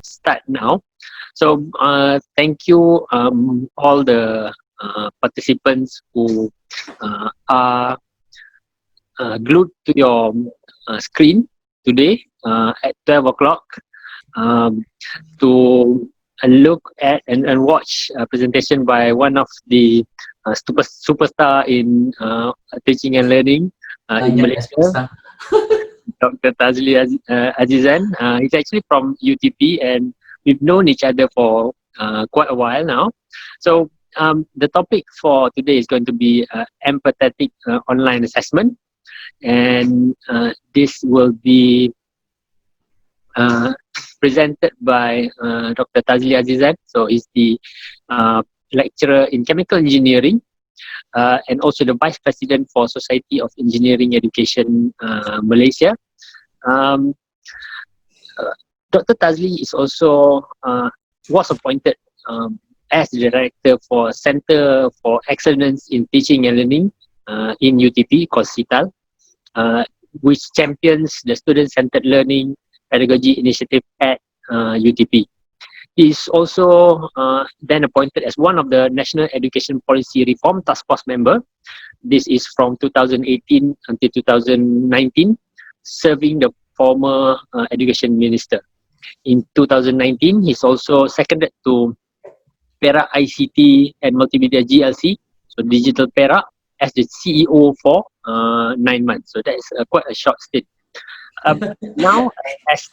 start now. So thank you all the participants who are glued to your screen today at 12 o'clock um, to look at and watch a presentation by one of the superstar in teaching and learning in Banyak dah Malaysia, susah. Dr. Tazli Azizan. He's actually from UTP, and we've known each other for quite a while now. So the topic for today is going to be empathetic online assessment, and this will be presented by Dr. Tazli Azizan. So he's the lecturer in chemical engineering and also the vice president for Society of Engineering Education Malaysia. Um, Dr. Tazli is also was appointed as the director for Center for Excellence in Teaching and Learning in UTP, called CITAL, which champions the student-centered learning pedagogy initiative at UTP. He is also then appointed as one of the National Education Policy Reform Task Force member. This is from 2018 until 2019, serving the former education minister. In 2019, he's also seconded to Perak ICT and Multimedia GLC, so Digital Perak, as the CEO for 9 months. So that is quite a short stint. Now, as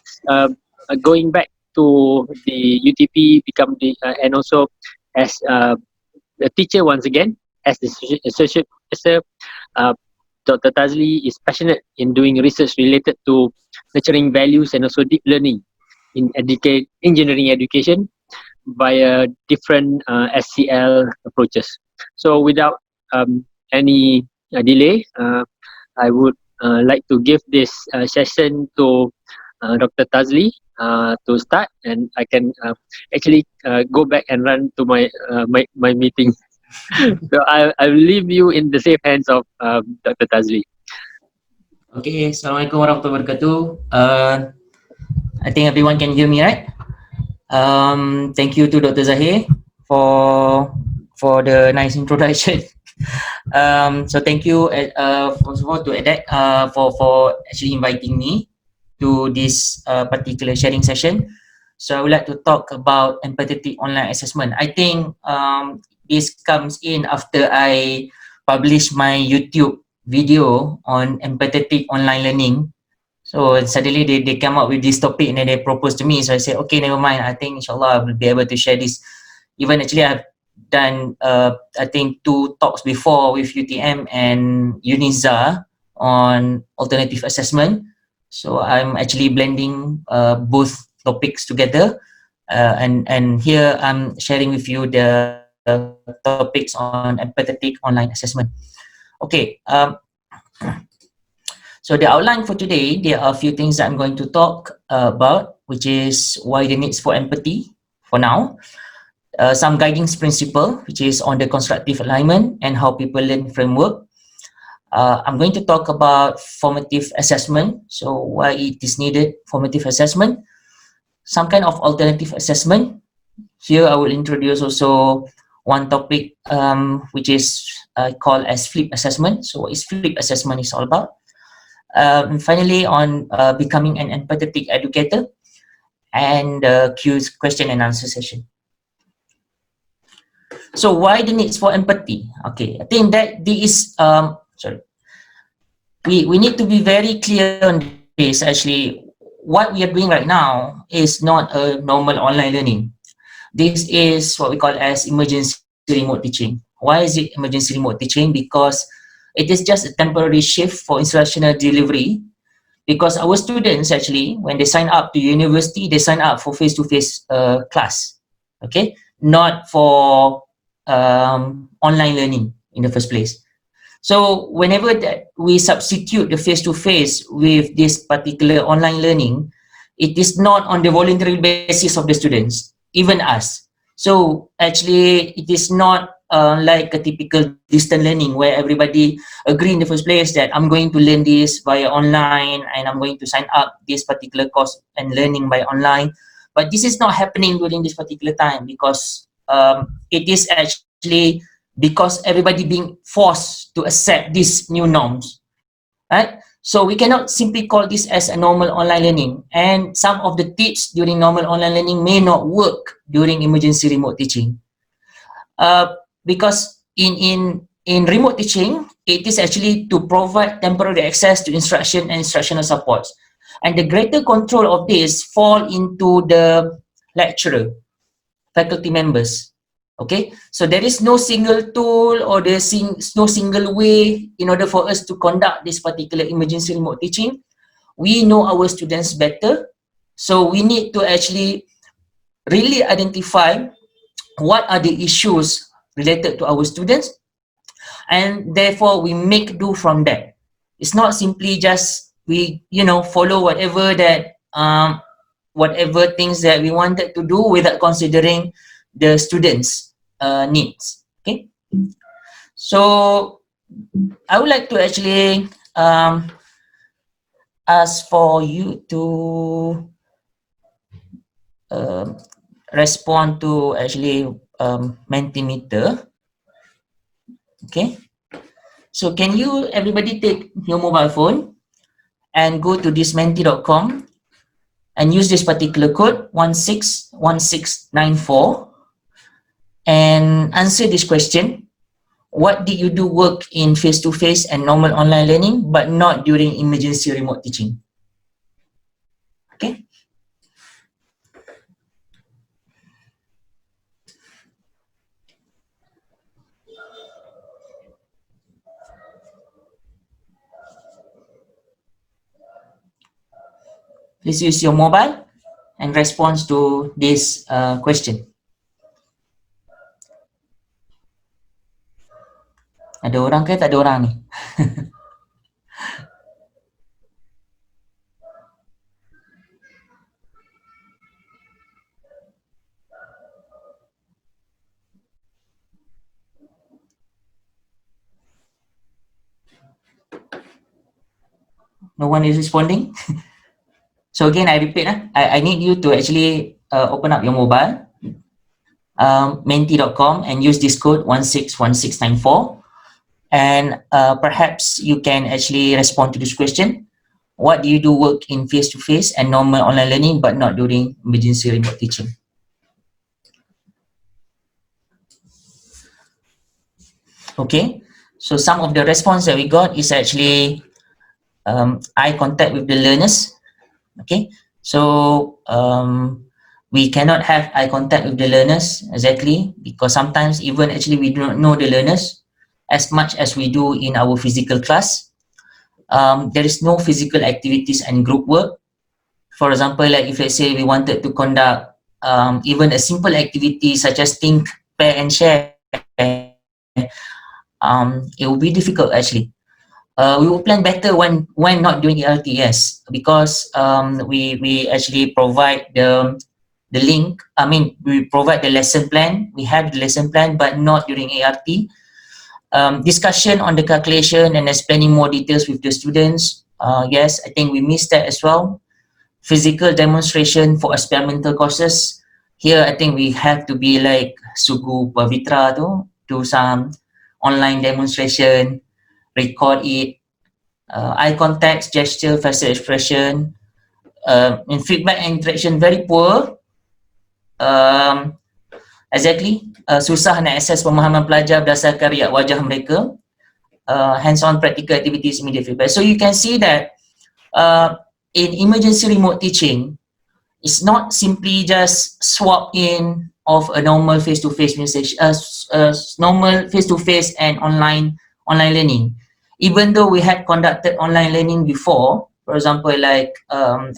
going back to the UTP, become the and also as a teacher once again, as the associate professor, Dr. Tazli is passionate in doing research related to nurturing values and also deep learning in engineering education via different SCL approaches. So without any delay, I would like to give this session to Dr. Tazli to start, and I can actually go back and run to my meeting. So I'll leave you in the safe hands of Dr. Tazli. Okay, Assalamualaikum warahmatullahi wabarakatuh. I think everyone can hear me, right? Thank you to Dr. Zahir for the nice introduction. So thank you first of all to Empathetic for actually inviting me to this particular sharing session. So I would like to talk about empathetic online assessment. I think this comes in after I published my YouTube video on empathetic online learning. So suddenly they come up with this topic and then they proposed to me. So I said, okay, never mind. I think inshallah I will be able to share this. Even actually I've done I think 2 talks before with UTM and UNIZA on alternative assessment. So I'm actually blending both topics together, and here I'm sharing with you the topics on empathetic online assessment. Okay, so the outline for today, there are a few things that I'm going to talk about, which is why the needs for empathy for now, some guiding principle, which is on the constructive alignment and how people learn framework. I'm going to talk about formative assessment, so why it is needed, formative assessment, some kind of alternative assessment. Here I will introduce also one topic which is called as flip assessment. So what is flip assessment is all about. And finally, on becoming an empathetic educator, and question and answer session. So why the needs for empathy? Okay, I think that this is we need to be very clear on this. Actually, what we are doing right now is not a normal online learning. This is what we call as emergency remote teaching. Why is it emergency remote teaching? Because it is just a temporary shift for instructional delivery, because our students actually, when they sign up to university, they sign up for face-to-face class, okay, not for online learning in the first place. So whenever that we substitute the face-to-face with this particular online learning, it is not on the voluntary basis of the students, even us. So actually, it is not like a typical distant learning where everybody agree in the first place that I'm going to learn this via online and I'm going to sign up this particular course and learning by online. But this is not happening during this particular time because it is actually because everybody being forced to accept these new norms, right? So we cannot simply call this as a normal online learning, and some of the tips during normal online learning may not work during emergency remote teaching. Because in remote teaching, it is actually to provide temporary access to instruction and instructional supports. And the greater control of this fall into the lecturer, faculty members. Okay, so there is no single tool or there's no single way in order for us to conduct this particular emergency remote teaching. We know our students better, so we need to actually really identify what are the issues related to our students, and therefore we make do from that. It's not simply just we follow whatever that whatever things that we wanted to do without considering the students' needs. Okay, so I would like to actually ask for you to respond to actually Mentimeter. Okay, so can you everybody take your mobile phone and go to this menti.com and use this particular code 161694 and answer this question. What did you do work in face-to-face and normal online learning but not during emergency remote teaching? Okay. Please use your mobile and respond to this question. Ada orang ke tak ada orang ni? No one is responding. So again, I repeat, I need you to actually open up your mobile, menti.com, and use this code 161694. And perhaps you can actually respond to this question. What do you do work in face-to-face and normal online learning but not during emergency remote teaching? Okay, so some of the response that we got is actually eye contact with the learners. Okay, so we cannot have eye contact with the learners exactly because sometimes even actually we do not know the learners as much as we do in our physical class. There is no physical activities and group work. For example, like if let's say we wanted to conduct even a simple activity such as think, pair and share, it will be difficult actually. We will plan better when not doing ELT, yes, because we actually provide the link. I mean, we provide the lesson plan. We have the lesson plan, but not during ART. Discussion on the calculation and explaining more details with the students. Yes, I think we missed that as well. Physical demonstration for experimental courses. Here, I think we have to be like Sugu Pavitra to do some online demonstration, record it, eye contact, gesture, facial expression, in feedback and interaction very poor. Exactly, susah nak access pemahaman pelajar berdasarkan riak wajah mereka. Hands-on practical activities, immediate feedback. So you can see that in emergency remote teaching, it's not simply just swap in of a normal face-to-face message, normal face-to-face and online learning. Even though we had conducted online learning before, for example, like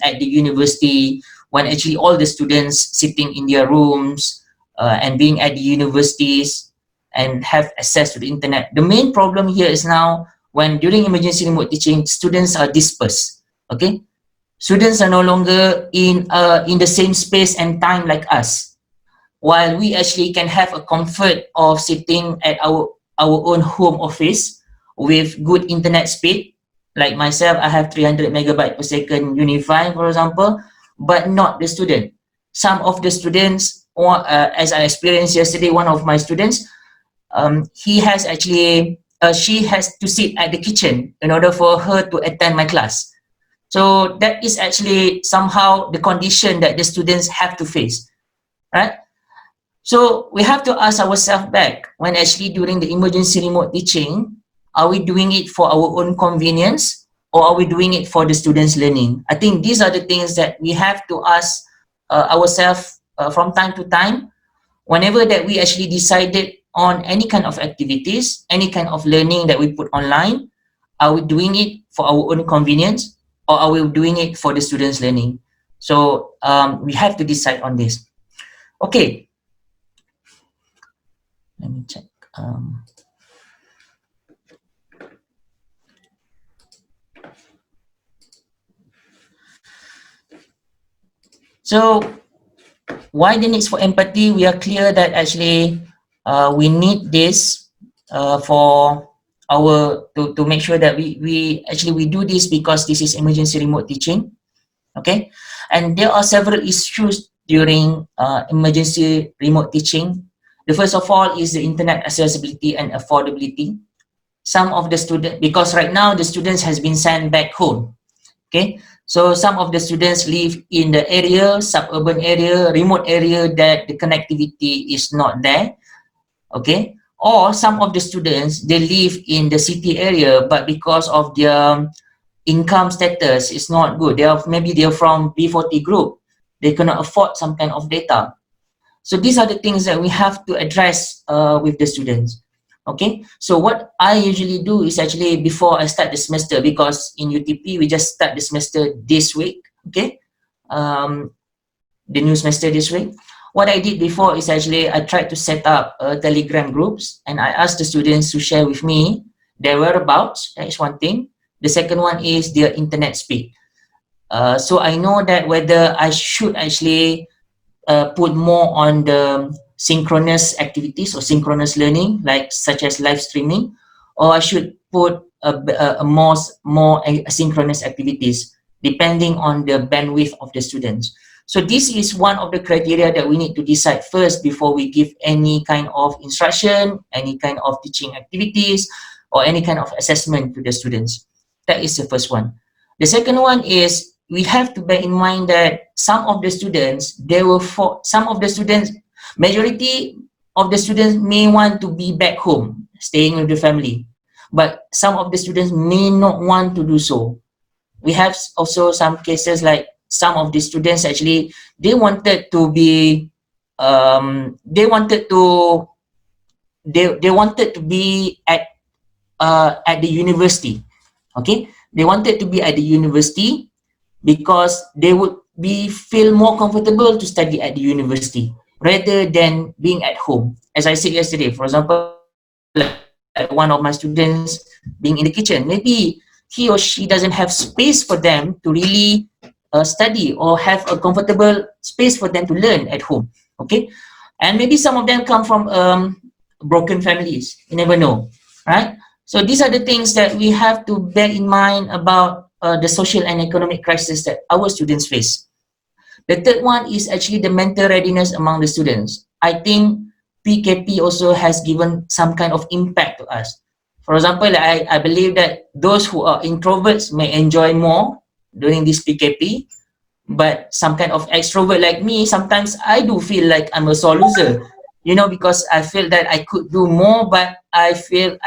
at the university, when actually all the students sitting in their rooms and being at the universities and have access to the internet. The main problem here is now when during emergency remote teaching, students are dispersed. Okay, students are no longer in the same space and time like us. While we actually can have a comfort of sitting at our own home office with good internet speed, like myself, I have 300 megabyte per second Unify, for example, but not the student. some of the students, or as I experienced yesterday, one of my students, he has actually, she has to sit at the kitchen in order for her to attend my class. So that is actually somehow the condition that the students have to face, right? So we have to ask ourselves back, when actually during the emergency remote teaching, are we doing it for our own convenience, or are we doing it for the students' learning? I think these are the things that we have to ask ourselves from time to time, whenever that we actually decided on any kind of activities, any kind of learning that we put online. Are we doing it for our own convenience, or are we doing it for the students' learning? So we have to decide on this. Okay, let me check. So why the needs for empathy? We are clear that actually we need this for our to make sure that we do this because this is emergency remote teaching. Okay, and there are several issues during emergency remote teaching. The first of all is the internet accessibility and affordability. Some of the students, because right now the students has been sent back home. Okay, so some of the students live in the area, suburban area, remote area that the connectivity is not there. Okay, or some of the students, they live in the city area, but because of their income status is not good, maybe they're from B40 group, they cannot afford some kind of data. So these are the things that we have to address with the students. Okay, so what I usually do is actually before I start the semester, because in UTP we just start the semester this week. Okay, the new semester this week. What I did before is actually I tried to set up Telegram groups, and I asked the students to share with me their whereabouts. That is one thing. The second one is their internet speed. So I know that whether I should actually put more on the synchronous activities or synchronous learning, like such as live streaming, or I should put a more asynchronous activities depending on the bandwidth of the students. So this is one of the criteria that we need to decide first before we give any kind of instruction, any kind of teaching activities, or any kind of assessment to the students. That is the first one. The second one is we have to bear in mind that some of the students, majority of the students may want to be back home, staying with the family, but some of the students may not want to do so. We have also some cases like some of the students actually, they wanted to be they wanted to be at the university. Okay, they wanted to be at the university because they would feel more comfortable to study at the university rather than being at home. As I said yesterday, for example, like one of my students being in the kitchen, maybe he or she doesn't have space for them to really study or have a comfortable space for them to learn at home. Okay, and maybe some of them come from broken families. You never know, right? So these are the things that we have to bear in mind about the social and economic crisis that our students face. The third one is actually the mental readiness among the students. I think PKP also has given some kind of impact to us. For example, I believe that those who are introverts may enjoy more during this PKP, but some kind of extrovert like me, sometimes I do feel like I'm a sore loser, you know, because I feel that I could do more, but I feel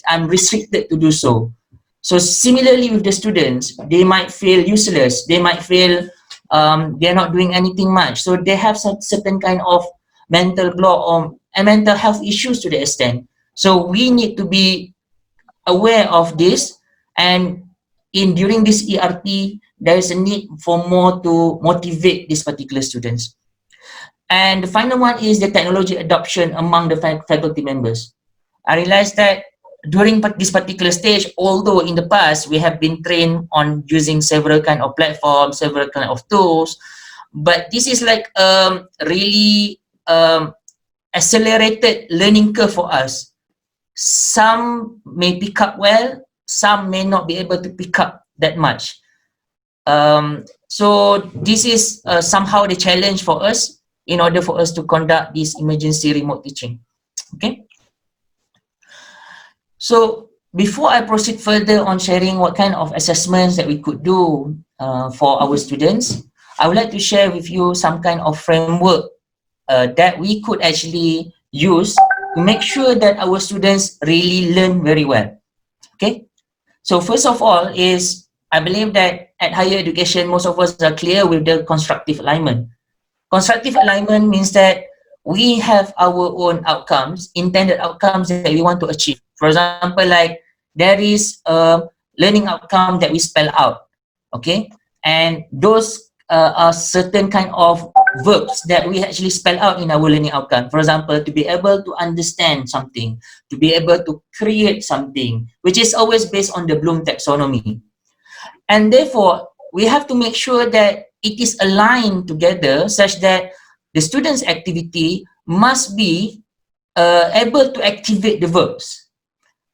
I'm restricted to do so. So similarly with the students, they might feel useless. They might feel they're not doing anything much. So they have some certain kind of mental block or mental health issues to the extent. So we need to be aware of this, and during this ERT, there is a need for more to motivate these particular students. And the final one is the technology adoption among the faculty members. I realized that during this particular stage, although in the past we have been trained on using several kind of platforms, several kind of tools, but this is like really accelerated learning curve for us. Some may pick up well, some may not be able to pick up that much. So this is somehow the challenge for us in order for us to conduct this emergency remote teaching. Okay. So before I proceed further on sharing what kind of assessments that we could do for our students, I would like to share with you some kind of framework that we could actually use to make sure that our students really learn very well. Okay. So first of all is, I believe that at higher education, most of us are clear with the constructive alignment. Constructive alignment means that we have our own outcomes, intended outcomes that we want to achieve. For example, like there is a learning outcome that we spell out, okay? And those are certain kind of verbs that we actually spell out in our learning outcome. For example, to be able to understand something, to be able to create something, which is always based on the Bloom taxonomy. And therefore, we have to make sure that it is aligned together such that the student's activity must be able to activate the verbs.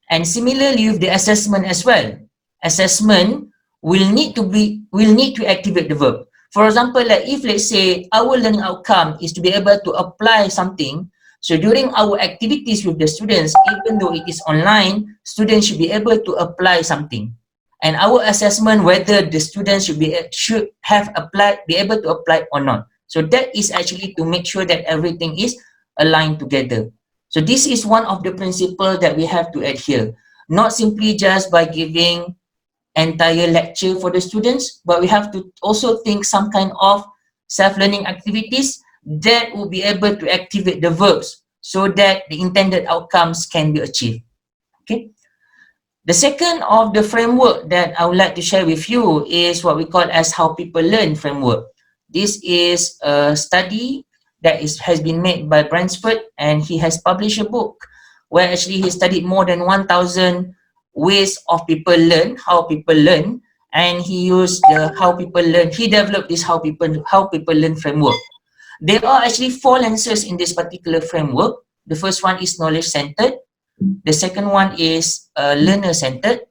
And similarly with the assessment as well. Assessment will need to activate the verb. For example, like if let's say our learning outcome is to be able to apply something, so during our activities with the students, even though it is online, students should be able to apply something. And our assessment whether the students should be able to apply or not. So that is actually to make sure that everything is aligned together. So this is one of the principles that we have to adhere, not simply just by giving entire lecture for the students, but we have to also think some kind of self-learning activities that will be able to activate the verbs so that the intended outcomes can be achieved. Okay. The second of the framework that I would like to share with you is what we call as how people learn framework. This is a study that has been made by Bransford, and he has published a book where actually he studied more than 1,000 ways of people learn, how people learn, and he used the how people learn. He developed this how people learn framework. There are actually 4 lenses in this particular framework. The first one is knowledge-centered. The second one is learner-centered.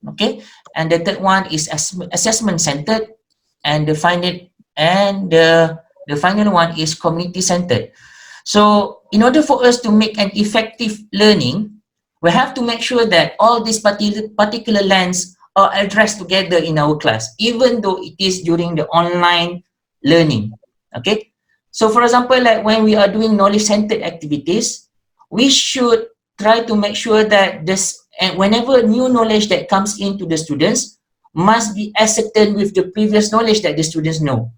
Okay, and the third one is assessment-centered, and the final one is community-centered. So in order for us to make an effective learning, we have to make sure that all these particular lens are addressed together in our class, even though it is during the online learning. Okay, so for example, like when we are doing knowledge-centered activities, we should try to make sure that and whenever new knowledge that comes into the students must be ascertained with the previous knowledge that the students know.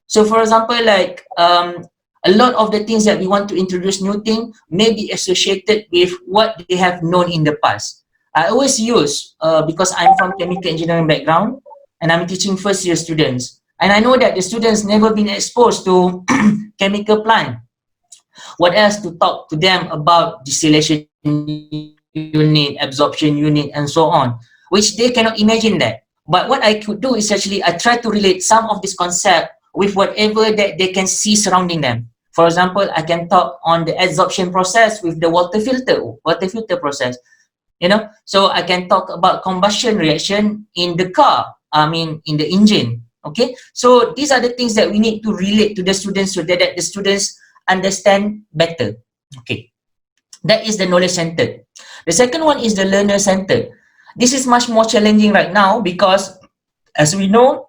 So for example, like a lot of the things that we want to introduce new thing may be associated with what they have known in the past. I always use, because I'm from chemical engineering background and I'm teaching first year students, and I know that the students never been exposed to chemical plant. What else to talk to them about distillation unit, absorption unit, and so on, which they cannot imagine that. But what I could do is actually I try to relate some of this concept with whatever that they can see surrounding them. For example, I can talk on the adsorption process with the water filter process. So I can talk about combustion reaction in the car, in the engine. Okay, so these are the things that we need to relate to the students so that the students understand better. Okay, that is the knowledge-centered. The second one is the learner-centered. This is much more challenging right now because, as we know,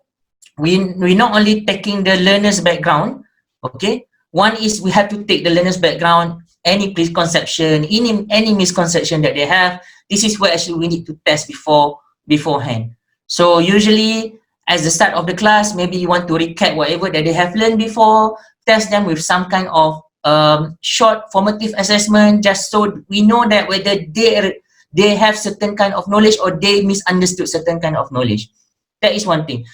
we not only taking the learner's background. Okay, one is we have to take the learner's background, any preconception, any misconception that they have. This is where actually we need to test beforehand. So usually, as the start of the class, maybe you want to recap whatever that they have learned before, test them with some kind of short formative assessment, just so we know that whether they have certain kind of knowledge or they misunderstood certain kind of knowledge. That is one thing.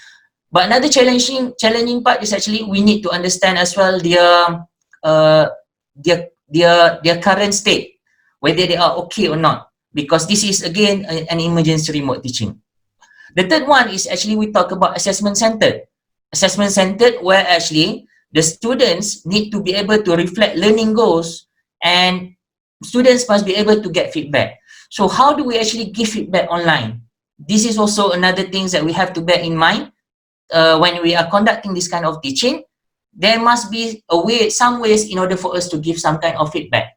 But another challenging part is actually we need to understand as well their current state, whether they are okay or not, because this is again an emergency remote teaching. The third one is actually we talk about assessment-centered. Assessment-centered where actually the students need to be able to reflect learning goals and students must be able to get feedback. So how do we actually give feedback online? This is also another thing that we have to bear in mind when we are conducting this kind of teaching, there must be a way, some ways in order for us to give some kind of feedback.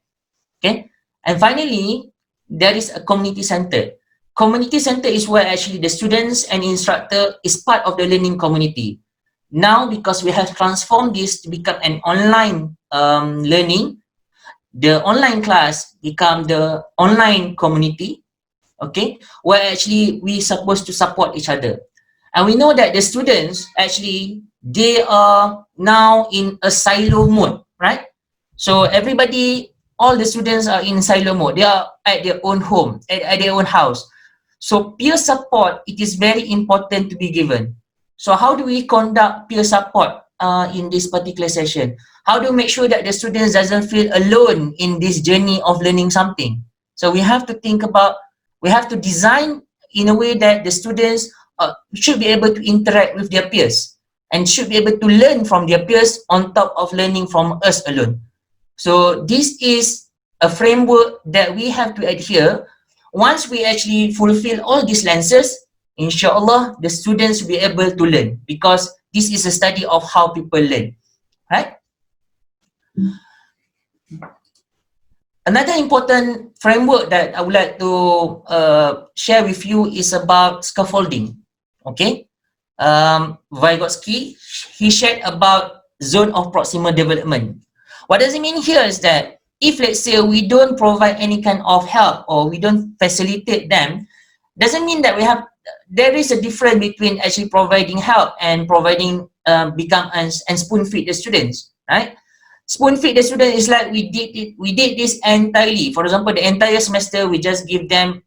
Okay, and finally, there is a community center. Community center is where actually the students and instructor is part of the learning community. Now, because we have transformed this to become an online learning, the online class become the online community, okay, where actually we supposed to support each other. And we know that the students actually, they are now in a silo mode, right? So everybody, all the students are in silo mode. They are at their own home, at their own house. So peer support, it is very important to be given. So how do we conduct peer support in this particular session? How do we make sure that the students doesn't feel alone in this journey of learning something? So we have to think about, we have to design in a way that the students should be able to interact with their peers and should be able to learn from their peers on top of learning from us alone. So this is a framework that we have to adhere. Once we actually fulfill all these lenses, inshallah, the students will be able to learn, because this is a study of how people learn, right? Another important framework that I would like to share with you is about scaffolding. Okay, Vygotsky, he shared about zone of proximal development. What does it mean here is that if, let's say, we don't provide any kind of help or we don't facilitate them, doesn't mean that there is a difference between actually providing help and providing and spoon feed the students, right? Spoon feed the student is like we did this entirely. For example, the entire semester we just give them,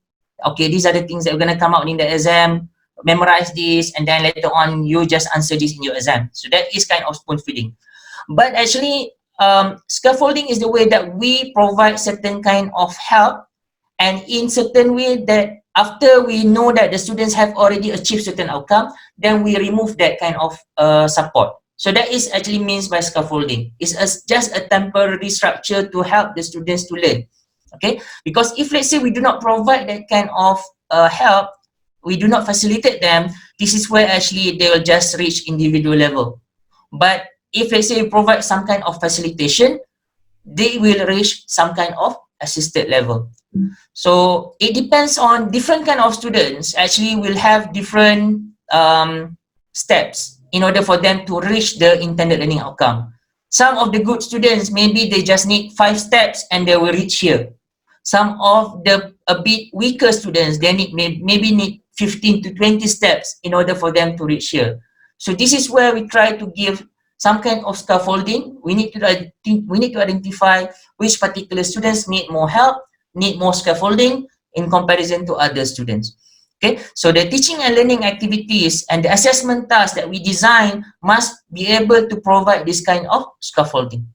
okay, these are the things that are gonna come out in the exam, memorize this, and then later on you just answer this in your exam. So that is kind of spoon feeding. But actually, scaffolding is the way that we provide certain kind of help, and in certain way that after we know that the students have already achieved certain outcome, then we remove that kind of support. So that is actually means by scaffolding. It's just a temporary structure to help the students to learn. Okay, because if, let's say, we do not provide that kind of help, we do not facilitate them, this is where actually they will just reach individual level. But if, let's say, we provide some kind of facilitation, they will reach some kind of assisted level. So it depends on different kind of students actually will have different steps in order for them to reach the intended learning outcome. Some of the good students, maybe they just need 5 steps and they will reach here. Some of the a bit weaker students, they maybe need 15 to 20 steps in order for them to reach here. So this is where we try to give some kind of scaffolding. We need to identify which particular students need more help, need more scaffolding in comparison to other students. Okay, so the teaching and learning activities and the assessment tasks that we design must be able to provide this kind of scaffolding.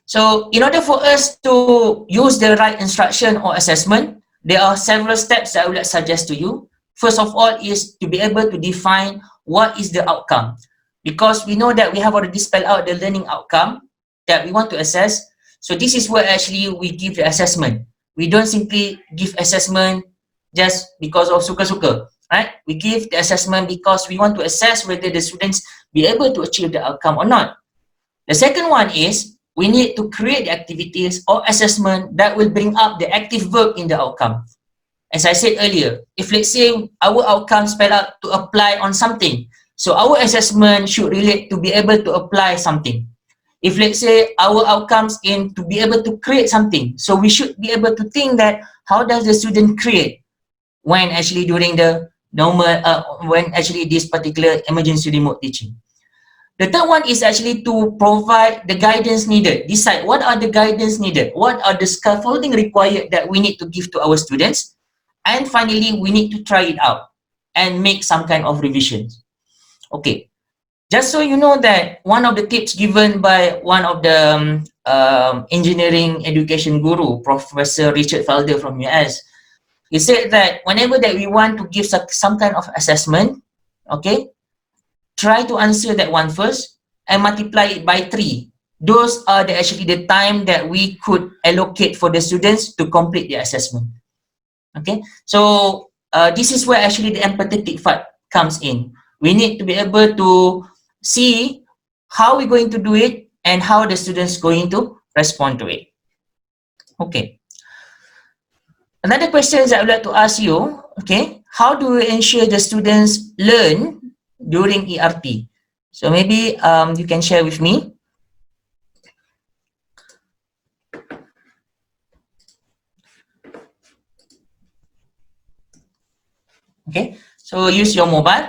So in order for us to use the right instruction or assessment, there are several steps that I would like to suggest to you. First of all is to be able to define what is the outcome, because we know that we have already spelled out the learning outcome that we want to assess. So this is where actually we give the assessment. We don't simply give assessment just because of suka-suka, right? We give the assessment because we want to assess whether the students be able to achieve the outcome or not. The second one is we need to create the activities or assessment that will bring up the active verb in the outcome. As I said earlier, if, let's say, our outcome spell out to apply on something, so our assessment should relate to be able to apply something. If, let's say, our outcomes in to be able to create something, so we should be able to think that how does the student create when actually during the normal, when actually this particular emergency remote teaching. The third one is actually to provide the guidance needed. Decide what are the guidance needed, what are the scaffolding required that we need to give to our students, and finally we need to try it out and make some kind of revisions. Okay. Just so you know that one of the tips given by one of the engineering education guru, Professor Richard Felder from US, he said that whenever that we want to give some kind of assessment, okay, try to answer that one first and multiply it by 3. Those are actually the time that we could allocate for the students to complete the assessment. Okay, so this is where actually the empathetic part comes in. We need to be able to see how we're going to do it and how the students going to respond to it. Okay. Another question that I would like to ask you, okay, how do we ensure the students learn during ERP? So maybe you can share with me. Okay, so use your mobile,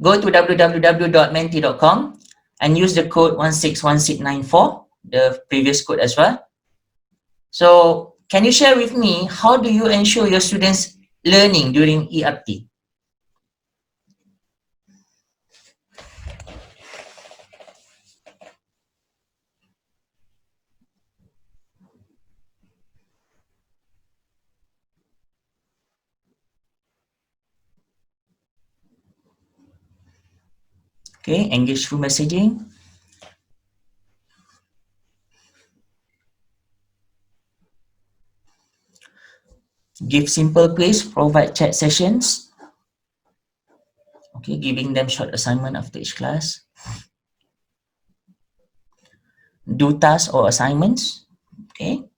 go to www.menti.com and use the code 161694, the previous code as well. So can you share with me, how do you ensure your students learning during ERP? Okay, engage through messaging. Give simple quiz, provide chat sessions. Okay, giving them short assignment after each class. Do tasks or assignments. Okay.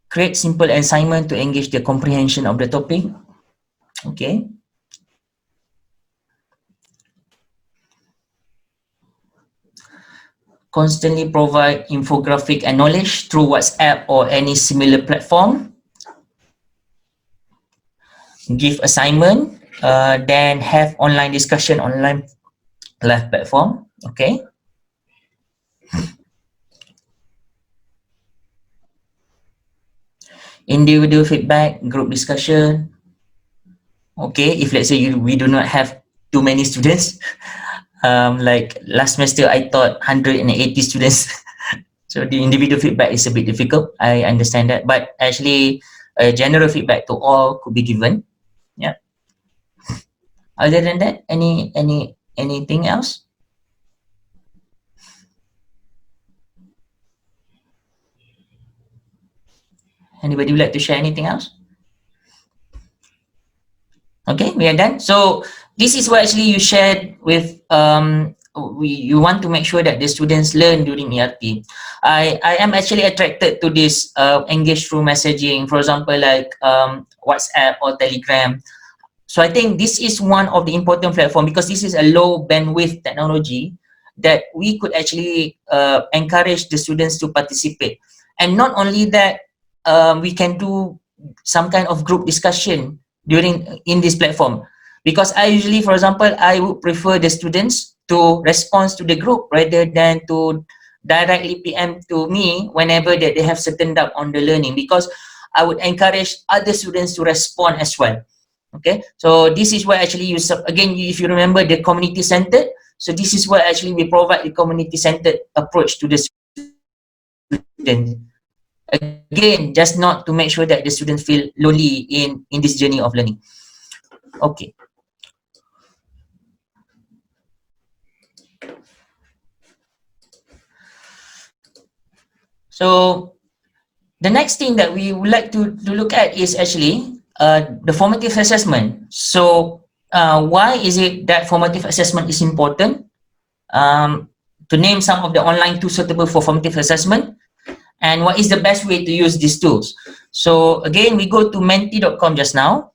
Create simple assignment to engage the comprehension of the topic. Okay. Constantly provide infographic and knowledge through WhatsApp or any similar platform. Give assignment, then have online discussion online live platform. Okay. Individual feedback, group discussion. Okay, if let's say we do not have too many students, like last semester I taught 180 students. So the individual feedback is a bit difficult. I understand that, but actually general feedback to all could be given. Yeah. Other than that, anything else? Anybody would like to share anything else? Okay, we are done. So this is what actually you shared with you want to make sure that the students learn during ERP. I am actually attracted to this engage through messaging, for example, like WhatsApp or Telegram. So I think this is one of the important platform, because this is a low bandwidth technology that we could actually encourage the students to participate. And not only that, we can do some kind of group discussion in this platform, because I usually, for example, I would prefer the students to respond to the group rather than to directly PM to me whenever that they have certain doubt on the learning, because I would encourage other students to respond as well. Okay, so this is where actually again, if you remember the community centered, so this is where actually we provide the community centered approach to the student. Again, just not to make sure that the students feel lonely in this journey of learning. Okay. So the next thing that we would like to look at is actually the formative assessment. So why is it that formative assessment is important? To name some of the online tools suitable for formative assessment, and what is the best way to use these tools. So again, we go to menti.com just now.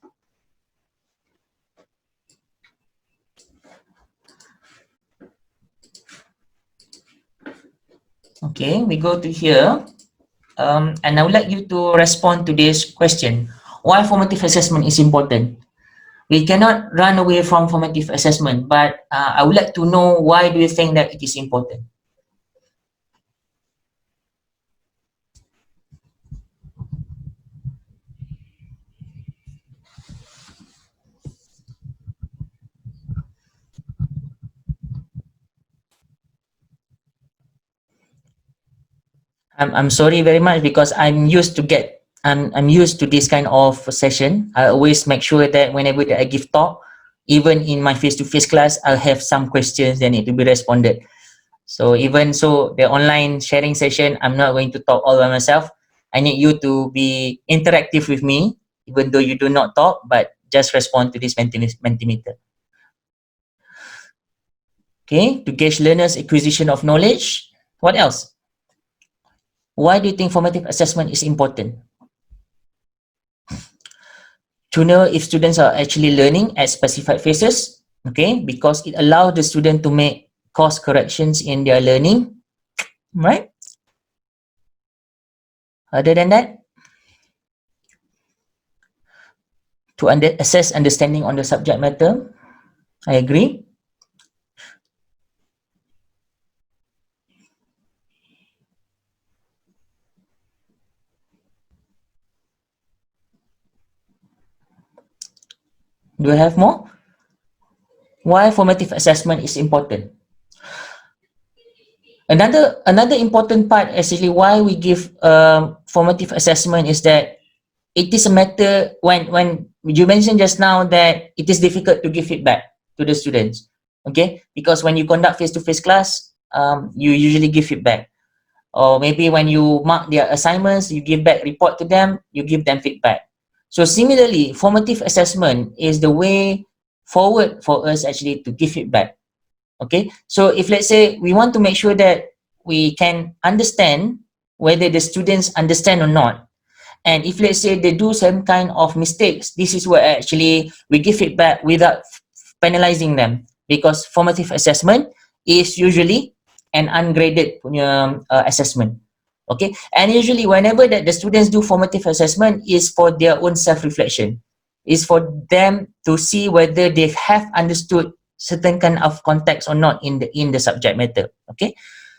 Okay, we go to here, and I would like you to respond to this question. Why formative assessment is important? We cannot run away from formative assessment, but I would like to know, why do you think that it is important? I'm sorry very much, because I'm used to this kind of session. I always make sure that whenever that I give talk, even in my face-to-face class, I'll have some questions that need to be responded. So even so, the online sharing session, I'm not going to talk all by myself. I need you to be interactive with me, even though you do not talk, but just respond to this Mentimeter. Okay, to gauge learners' acquisition of knowledge. What else? Why do you think formative assessment is important? To know if students are actually learning at specified phases, okay, because it allows the student to make course corrections in their learning, right? Other than that, to assess understanding on the subject matter, I agree. Do you have more? Why formative assessment is important? Another important part, actually, why we give formative assessment is that it is a matter when you mentioned just now that it is difficult to give feedback to the students, okay, because when you conduct face-to-face class, you usually give feedback, or maybe when you mark their assignments, you give back report to them, you give them feedback. So similarly, formative assessment is the way forward for us actually to give feedback. Okay, so if let's say we want to make sure that we can understand whether the students understand or not, and if let's say they do some kind of mistakes, this is where actually we give feedback without penalizing them, because formative assessment is usually an ungraded punya assessment. Okay, and usually whenever that the students do formative assessment is for their own self-reflection, is for them to see whether they have understood certain kind of context or not in the subject matter. Okay,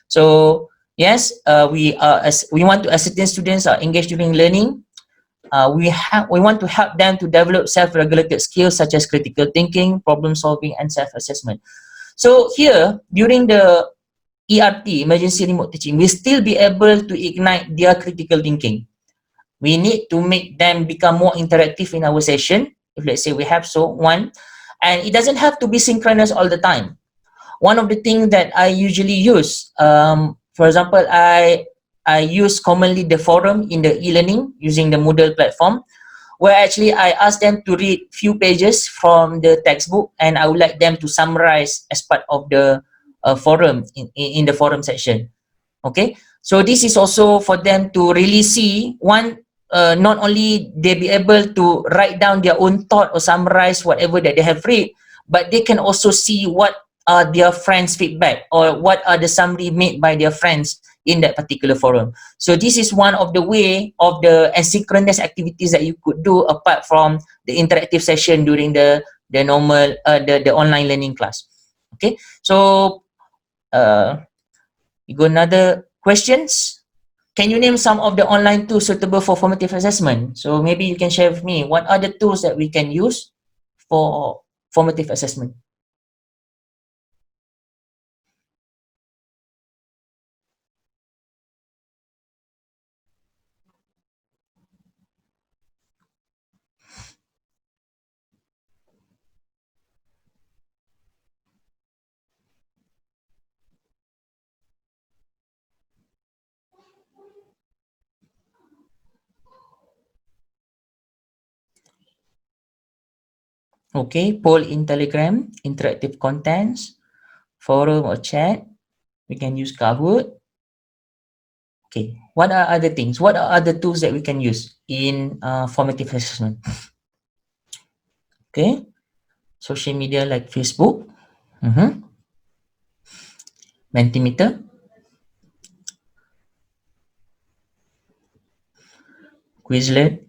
so yes, we want to ascertain students are engaged during learning. We want to help them to develop self-regulated skills such as critical thinking, problem solving, and self-assessment. So here, during the ERT, emergency remote teaching, we still be able to ignite their critical thinking. We need to make them become more interactive in our session, if let's say we have so one, and it doesn't have to be synchronous all the time. One of the things that I usually use, for example, I use commonly the forum in the e-learning using the Moodle platform, where actually I ask them to read few pages from the textbook, and I would like them to summarize as part of the forum in the forum section. Okay, so this is also for them to really see one, not only they be able to write down their own thought or summarize whatever that they have read, but they can also see what are their friends feedback or what are the summary made by their friends in that particular forum. So this is one of the way of the asynchronous activities that you could do apart from the interactive session during the normal the online learning class. Okay, so you got another questions? Can you name some of the online tools suitable for formative assessment? So maybe you can share with me what are the tools that we can use for formative assessment. Okay, poll in Telegram, interactive contents, forum or chat. We can use Kahoot. Okay, what are other things? What are other tools that we can use in formative assessment? Okay, social media like Facebook, Mentimeter, Quizlet,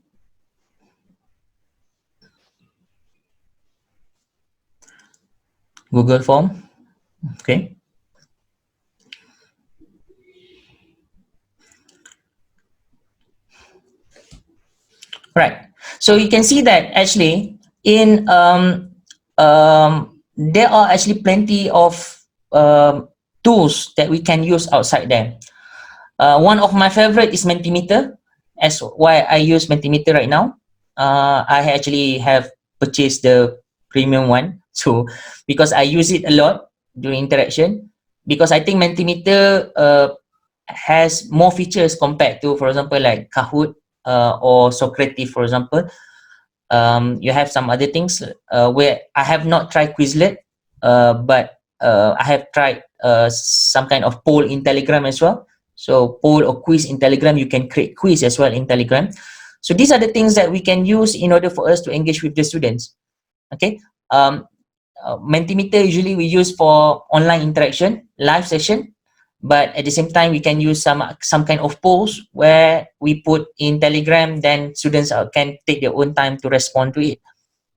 Google Form. Okay, right. So you can see that actually in there are actually plenty of tools that we can use outside there. One of my favorite is Mentimeter. As why I use Mentimeter right now. I actually have purchased the premium one, so because I use it a lot during interaction. Because I think Mentimeter has more features compared to, for example, like Kahoot or Socrates, for example. You have some other things where I have not tried Quizlet, but I have tried some kind of poll in Telegram as well. So poll or quiz in Telegram, you can create quiz as well in Telegram. So these are the things that we can use in order for us to engage with the students. Okay. Mentimeter usually we use for online interaction, live session, but at the same time we can use some kind of polls where we put in Telegram, then students can take their own time to respond to it.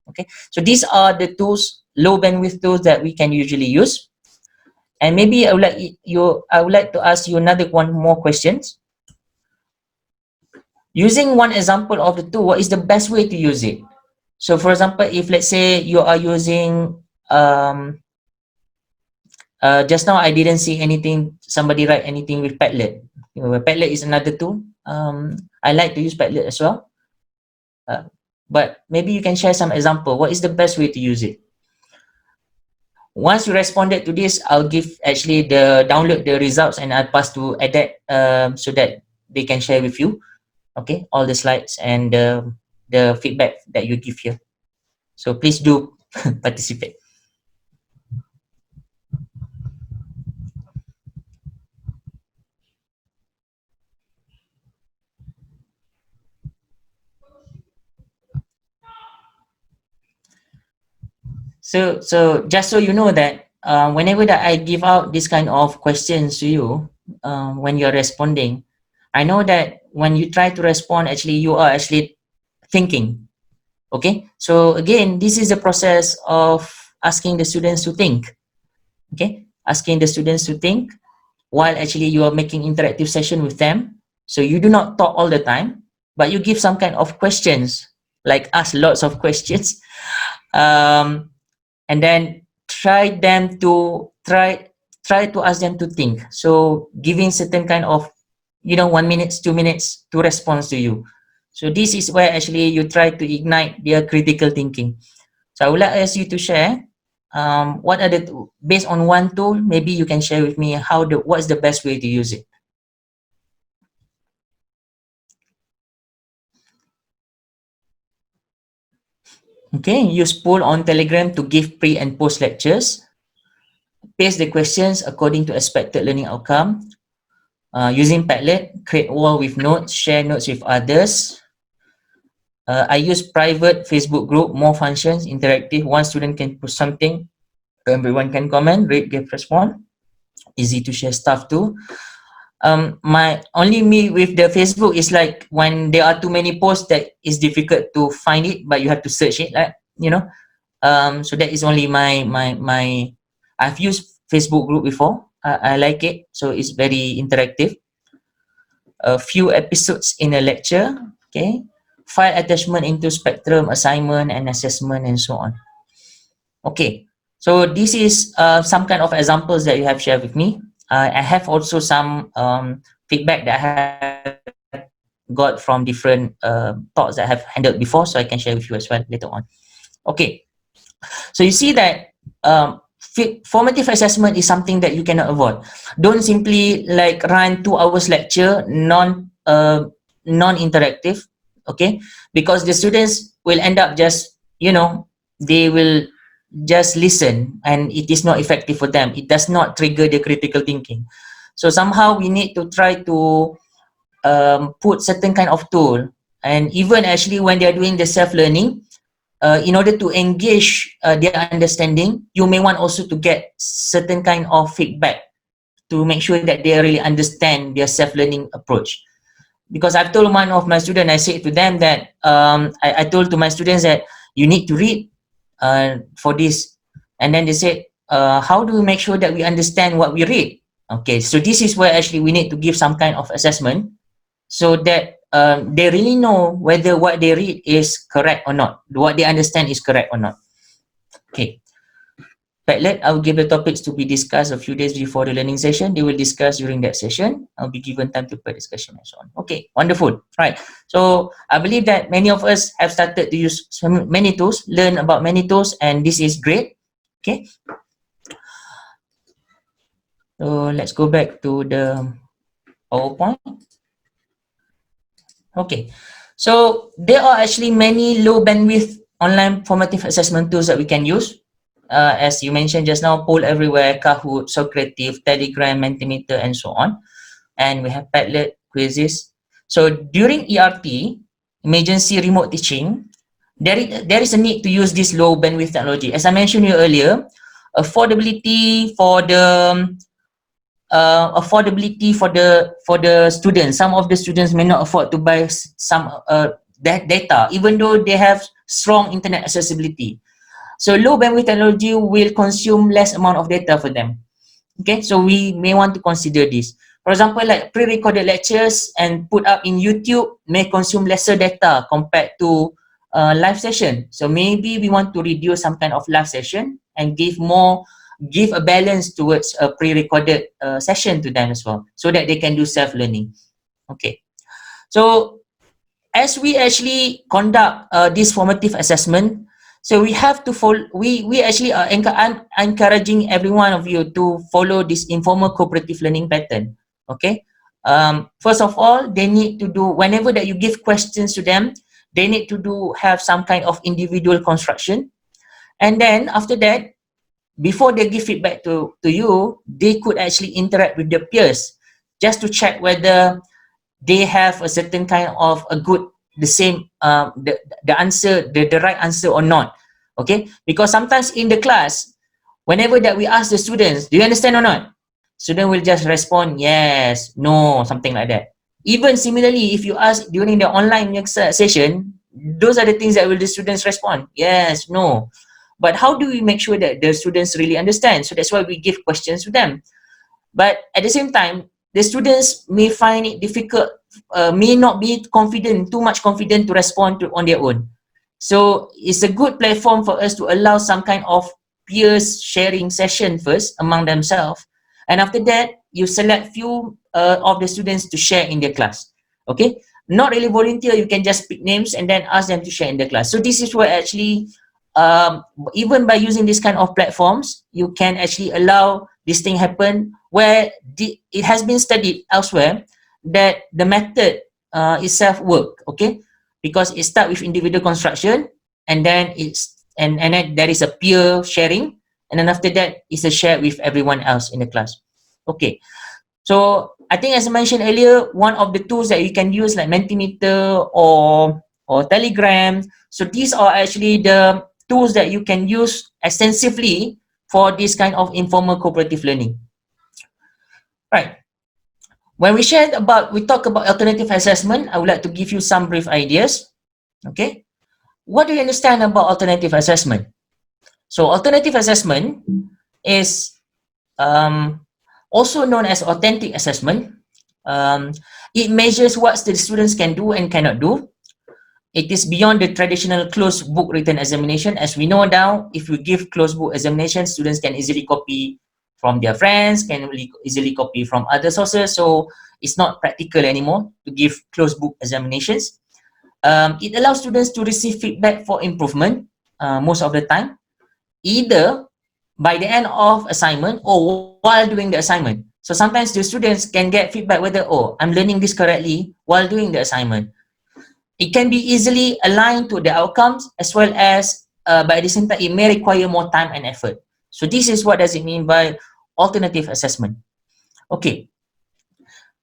Okay, so these are the tools, low bandwidth tools that we can usually use. And maybe I would like to ask you one more questions. Using one example of the tool, what is the best way to use it? So for example, if let's say you are using just now I didn't see anything, somebody write anything with Padlet. Padlet is another tool. I like to use Padlet as well. But maybe you can share some example. What is the best way to use it? Once you responded to this, I'll give actually download the results and I'll pass to Edit so that they can share with you. Okay, all the slides and the feedback that you give here. So please do participate. So just so you know that whenever that I give out this kind of questions to you, when you're responding, I know that when you try to respond, actually you are actually thinking. Okay, so again, this is the process of asking the students to think. Okay, asking the students to think while actually you are making interactive session with them. So you do not talk all the time, but you give some kind of questions, like ask lots of questions. And then try to ask them to think. So giving certain kind of 1 minute, 2 minutes to respond to you. So this is where actually you try to ignite their critical thinking. So I would like to ask you to share what are based on one tool, maybe you can share with me what's the best way to use it. Okay, use poll on Telegram to give pre and post lectures. Paste the questions according to expected learning outcome. Using Padlet, create wall with notes, share notes with others. I use private Facebook group, more functions, interactive. One student can post something, everyone can comment, read, give, respond. Easy to share stuff too. My only me with the Facebook is like when there are too many posts that is difficult to find it, but you have to search it, like so that is only my I've used Facebook group before. I like it, so it's very interactive. A few episodes in a lecture. Okay, file attachment into Spectrum, assignment and assessment and so on. Okay, so this is some kind of examples that you have shared with me. I have also some feedback that I have got from different talks that I have handled before, so I can share with you as well later on. Okay, so you see that formative assessment is something that you cannot avoid. Don't simply like run 2 hours lecture non-interactive, okay, because the students will end up just they will just listen and it is not effective for them. It does not trigger the critical thinking. So somehow we need to try to put certain kind of tool, and even actually when they are doing the self-learning, in order to engage their understanding, you may want also to get certain kind of feedback to make sure that they really understand their self-learning approach. Because I've told one of my students, I said to them that I told to my students that you need to read for this, and then they said, how do we make sure that we understand what we read? Okay, so this is where actually we need to give some kind of assessment so that they really know whether what they read is correct or not, what they understand is correct or not. Okay. Padlet, I will give the topics to be discussed a few days before the learning session. They will discuss during that session. I'll be given time to prepare discussion and so on. Okay, wonderful. Right. So I believe that many of us have started to use many tools, learn about many tools, and this is great. Okay. So let's go back to the PowerPoint. Okay, so there are actually many low bandwidth online formative assessment tools that we can use. As you mentioned just now, Poll Everywhere, Kahoot, Socrative, Telegram, Mentimeter, and so on. And we have Padlet, quizzes. So during ERT, emergency remote teaching, there is a need to use this low bandwidth technology. As I mentioned you earlier, affordability for the students. Some of the students may not afford to buy some that data, even though they have strong internet accessibility. So low bandwidth technology will consume less amount of data for them. Okay, so we may want to consider this. For example, like pre-recorded lectures and put up in YouTube may consume lesser data compared to live session. So maybe we want to reduce some kind of live session and give a balance towards a pre-recorded session to them as well, so that they can do self-learning. Okay, so as we actually conduct this formative assessment, so we have to follow, we actually are I'm encouraging every one of you to follow this informal cooperative learning pattern. Okay, first of all, they need to do, whenever that you give questions to them, they need to have some kind of individual construction. And then after that, before they give feedback to you, they could actually interact with their peers just to check whether they have a certain kind of a good, the same the answer, the right answer or not. Okay, because sometimes in the class, whenever that we ask the students, do you understand or not, student will just respond yes, no, something like that. Even similarly, if you ask during the online session, those are the things that will the students respond, yes, no. But how do we make sure that the students really understand? So that's why we give questions to them. But at the same time, the students may find it difficult, may not be confident, too much confident to respond to on their own. So it's a good platform for us to allow some kind of peers sharing session first among themselves, and after that you select few of the students to share in their class. Okay, not really volunteer, you can just pick names and then ask them to share in the class. So this is where actually even by using this kind of platforms, you can actually allow this thing happen, where it has been studied elsewhere that the method itself work. Okay, because it start with individual construction, and then then there is a peer sharing, and then after that is a share with everyone else in the class. Okay, so I think as I mentioned earlier, one of the tools that you can use like Mentimeter or Telegram. So these are actually the tools that you can use extensively for this kind of informal cooperative learning. Right. When we talk about alternative assessment, I would like to give you some brief ideas. Okay. What do you understand about alternative assessment? So alternative assessment is also known as authentic assessment. It measures what the students can do and cannot do. It is beyond the traditional closed book written examination. As we know now, if we give closed book examination, students can easily copy from their friends, can easily copy from other sources. So it's not practical anymore to give closed book examinations. It allows students to receive feedback for improvement most of the time, either by the end of assignment or while doing the assignment. So sometimes the students can get feedback whether, oh, I'm learning this correctly while doing the assignment. It can be easily aligned to the outcomes, as well as but at the same time, it may require more time and effort. So this is what does it mean by alternative assessment. Okay,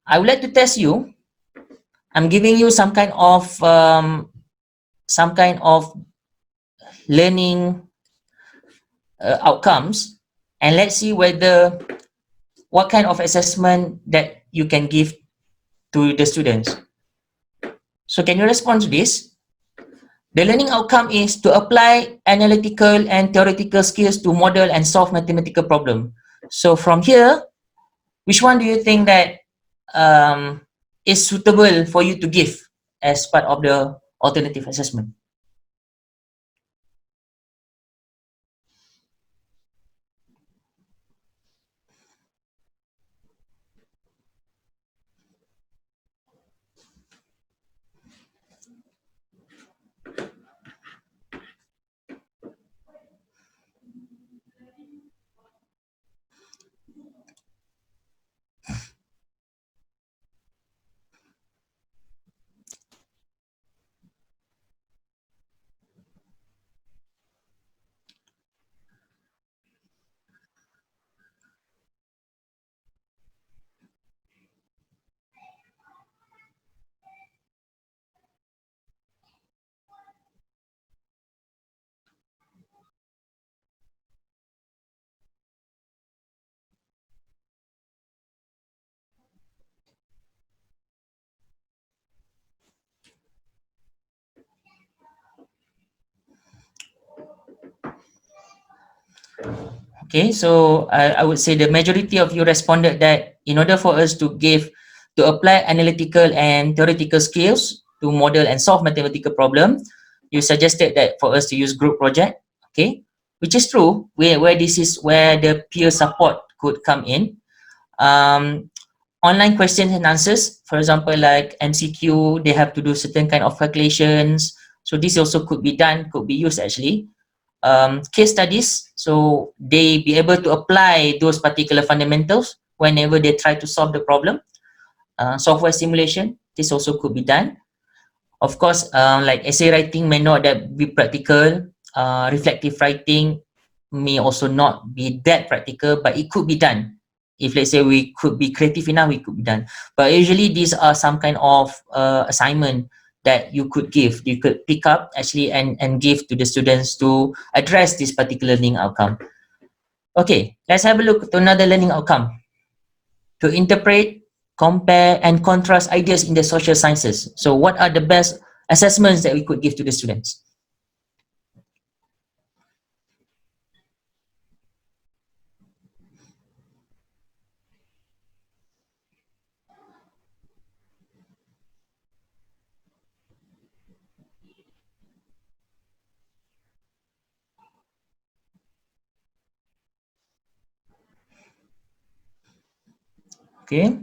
I would like to test you. I'm giving you some kind of learning outcomes, and let's see whether what kind of assessment that you can give to the students. So can you respond to this? The learning outcome is to apply analytical and theoretical skills to model and solve mathematical problem. So from here, which one do you think that is suitable for you to give as part of the alternative assessment? Okay, so I would say the majority of you responded that in order for us to apply analytical and theoretical skills to model and solve mathematical problem, you suggested that for us to use group project. Okay, which is true. Where this is where the peer support could come in. Um, Online questions and answers, for example, like MCQ, they have to do certain kind of calculations. So this also could be done, could be used actually. Case studies, so they be able to apply those particular fundamentals whenever they try to solve the problem. Software simulation, this also could be done. Of course, like essay writing may not that be practical. Reflective writing may also not be that practical, but it could be done. If let's say we could be creative enough, we could be done. But usually these are some kind of assignment that you could give, you could pick up actually and give to the students to address this particular learning outcome. Okay, let's have a look to another learning outcome. To interpret, compare, and contrast ideas in the social sciences. So what are the best assessments that we could give to the students? Okay.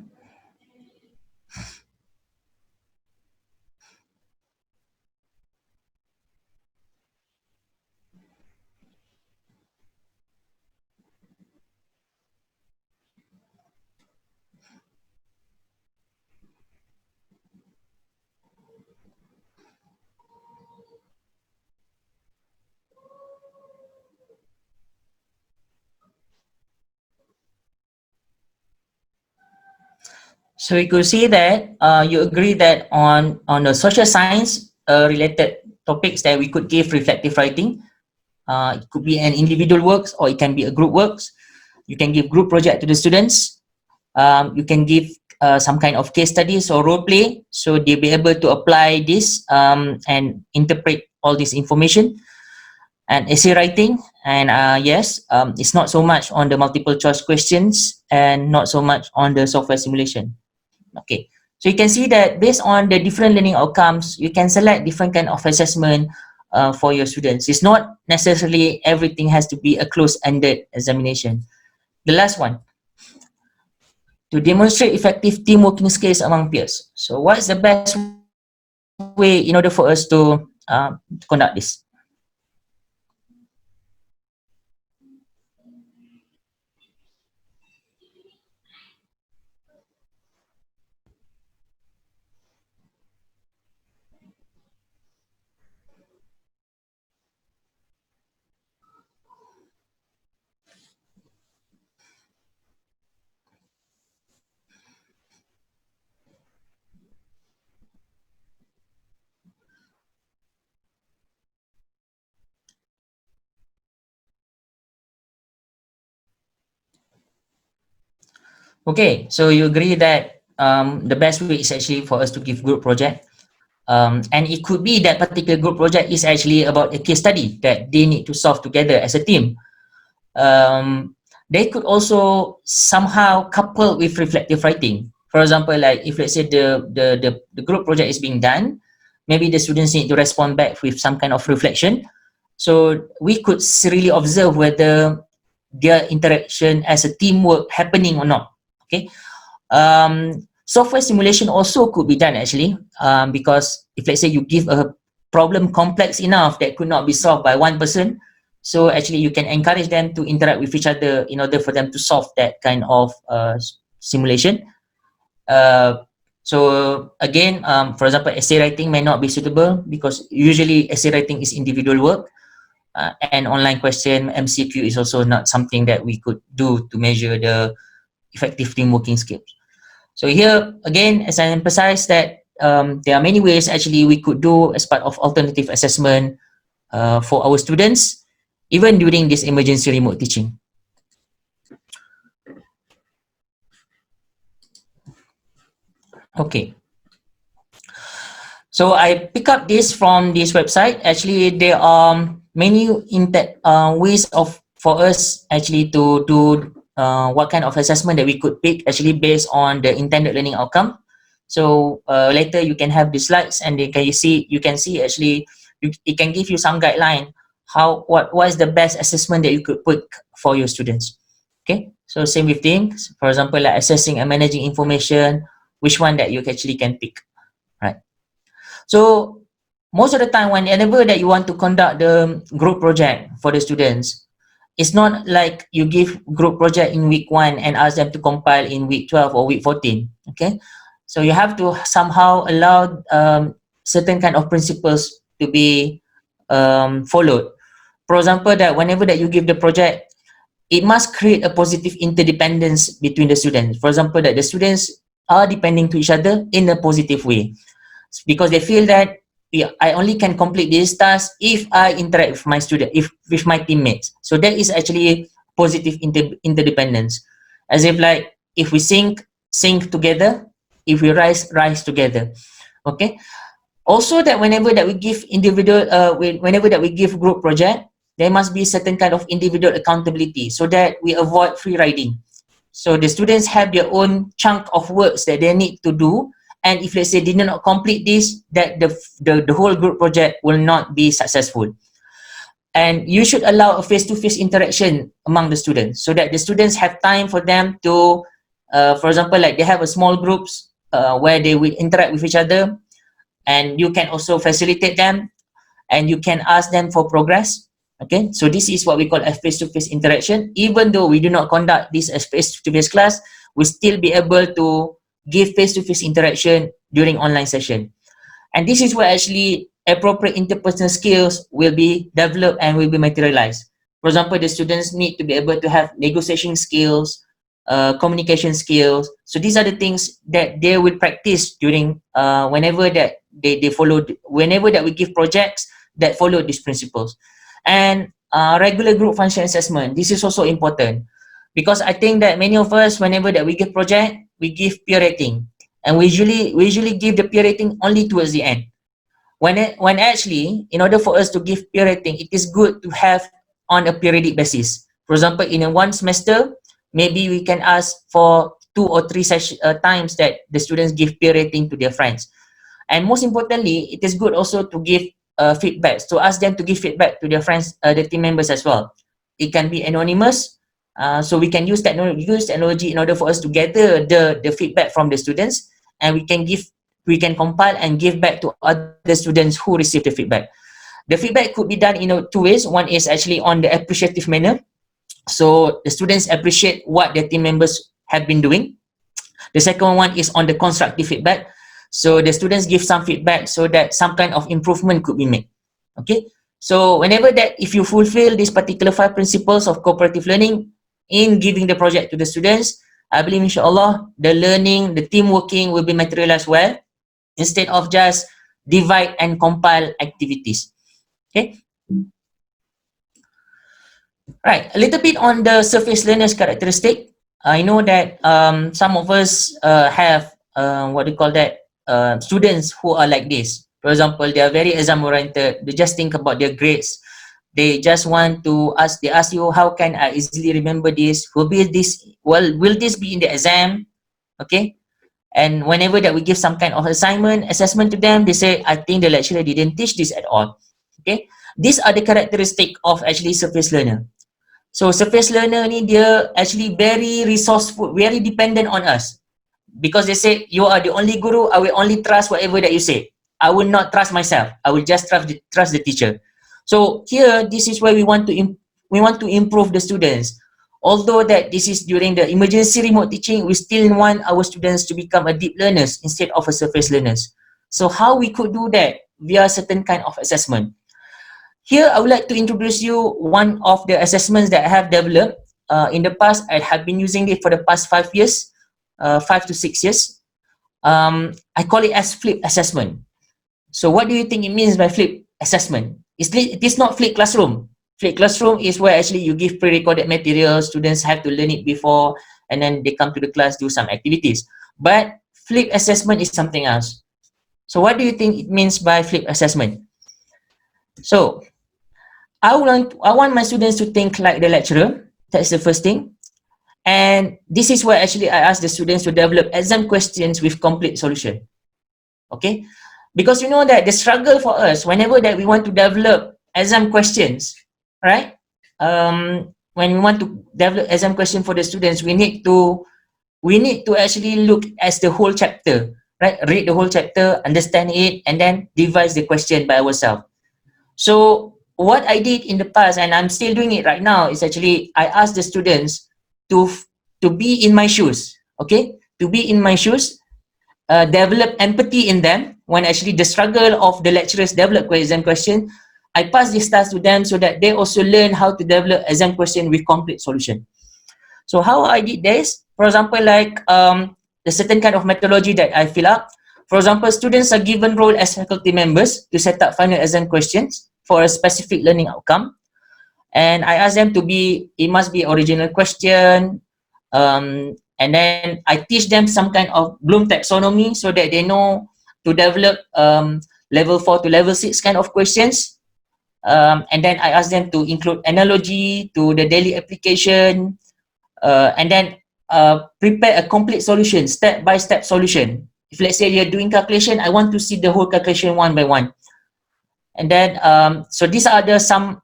So we could see that you agree that on the social science related topics that we could give reflective writing. It could be an individual works or it can be a group works. You can give group project to the students. You can give some kind of case studies or role play, so they'll be able to apply this and interpret all this information. And essay writing, and yes, it's not so much on the multiple choice questions and not so much on the software simulation. Okay, so you can see that based on the different learning outcomes, you can select different kind of assessment for your students. It's not necessarily everything has to be a close-ended examination. The last one, to demonstrate effective team working skills among peers. So what is the best way in order for us to conduct this? Okay, so you agree that the best way is actually for us to give group project. And it could be that particular group project is actually about a case study that they need to solve together as a team. They could also somehow couple with reflective writing. For example, like if let's say the group project is being done, maybe the students need to respond back with some kind of reflection. So we could really observe whether their interaction as a teamwork happening or not. Okay. Software simulation also could be done actually, because if let's say you give a problem complex enough that could not be solved by one person, so actually you can encourage them to interact with each other in order for them to solve that kind of simulation. So again, for example, essay writing may not be suitable because usually essay writing is individual work, and online question MCQ is also not something that we could do to measure the effective team working skills. So here again, as I emphasize that there are many ways actually we could do as part of alternative assessment for our students, even during this emergency remote teaching. Okay. So I pick up this from this website. Actually, there are many ways of for us actually to do what kind of assessment that we could pick actually based on the intended learning outcome. So later you can have the slides and you can see actually it can give you some guideline what is the best assessment that you could put for your students. Okay, so same with things, for example, like assessing and managing information, which one that you actually can pick, right? So most of the time, whenever that you want to conduct the group project for the students, it's not like you give group project in week 1 and ask them to compile in week 12 or week 14. Okay, so you have to somehow allow certain kind of principles to be followed. For example, that whenever that you give the project, it must create a positive interdependence between the students. For example, that the students are depending to each other in a positive way, because they feel that I only can complete this task if I interact with my student, if with my teammates. So that is actually positive interdependence. As if like if we sing together, if we rise together. Okay. Also that whenever that we give whenever that we give group project, there must be certain kind of individual accountability so that we avoid free riding. So the students have their own chunk of works that they need to do, and if let's say they did not complete this, that the whole group project will not be successful. And you should allow a face-to-face interaction among the students so that the students have time for them to, for example, like they have a small groups where they will interact with each other, and you can also facilitate them and you can ask them for progress. Okay, so this is what we call a face-to-face interaction. Even though we do not conduct this as face-to-face class, we still be able to give face-to-face interaction during online session. And this is where actually appropriate interpersonal skills will be developed and will be materialized. For example, the students need to be able to have negotiation skills, communication skills. So these are the things that they will practice during whenever that they follow, whenever that we give projects that follow these principles. And regular group function assessment, this is also important, because I think that many of us, whenever that we give project, we give peer rating, and we usually give the peer rating only towards the end. When actually, in order for us to give peer rating, it is good to have on a periodic basis. For example, in a one semester, maybe we can ask for 2 or 3 times that the students give peer rating to their friends. And most importantly, it is good also to give feedback, to ask them to give feedback to their friends, the team members as well. It can be anonymous, so we can use technology in order for us to gather the feedback from the students, and we can compile and give back to other students who receive the feedback. The feedback could be done in 2 ways. One is actually on the appreciative manner. So the students appreciate what their team members have been doing. The second one is on the constructive feedback. So the students give some feedback so that some kind of improvement could be made. Okay. So whenever that, if you fulfill these particular 5 principles of cooperative learning in giving the project to the students, I believe inshallah the learning, the team working will be materialized well, instead of just divide and compile activities. Okay. Right, a little bit on the surface learners characteristic. I know that some of us have what do you call that, students who are like this. For example, they are very exam oriented. They just think about their grades. They just want to ask. They ask you, how can I easily remember this? Will this be in the exam? Okay. And whenever that we give some kind of assessment to them, they say, I think the lecturer didn't teach this at all. Okay. These are the characteristic of actually surface learner. So surface learner ni dia actually very resourceful, very dependent on us. Because they say, you are the only guru, I will only trust whatever that you say. I will not trust myself. I will just trust the teacher. So here, this is where we want to improve the students. Although that this is during the emergency remote teaching, we still want our students to become a deep learners instead of a surface learners. So how we could do that? Via certain kind of assessment. Here, I would like to introduce you one of the assessments that I have developed. In the past, I have been using it for the past 5 years, 5 to 6 years. I call it as flip assessment. So what do you think it means by flip assessment? It is not flip classroom. Flip classroom is where actually you give pre-recorded material, students have to learn it before, and then they come to the class, do some activities. But flip assessment is something else. So what do you think it means by flip assessment? So I want my students to think like the lecturer. That's the first thing. And this is where actually I ask the students to develop exam questions with complete solution. Okay, because you know that the struggle for us whenever that we want to develop exam questions, right? When we want to develop exam question for the students, we need to actually look at the whole chapter, right? Read the whole chapter, understand it, and then devise the question by ourselves. So what I did in the past, and I'm still doing it right now, is actually I ask the students to be in my shoes. Okay, to be in my shoes, develop empathy in them when actually the struggle of the lecturers develop exam question. I pass this task to them so that they also learn how to develop exam question with complete solution. So how I did this, for example, like the certain kind of methodology that I fill up. For example, students are given role as faculty members to set up final exam questions for a specific learning outcome. And I ask them to be, it must be original question. And then I teach them some kind of Bloom taxonomy so that they know to develop level 4 to level 6 kind of questions. And then I ask them to include analogy to the daily application, and then prepare a complete solution, step-by-step solution. If let's say you're doing calculation, I want to see the whole calculation one by one. And then, so these are the some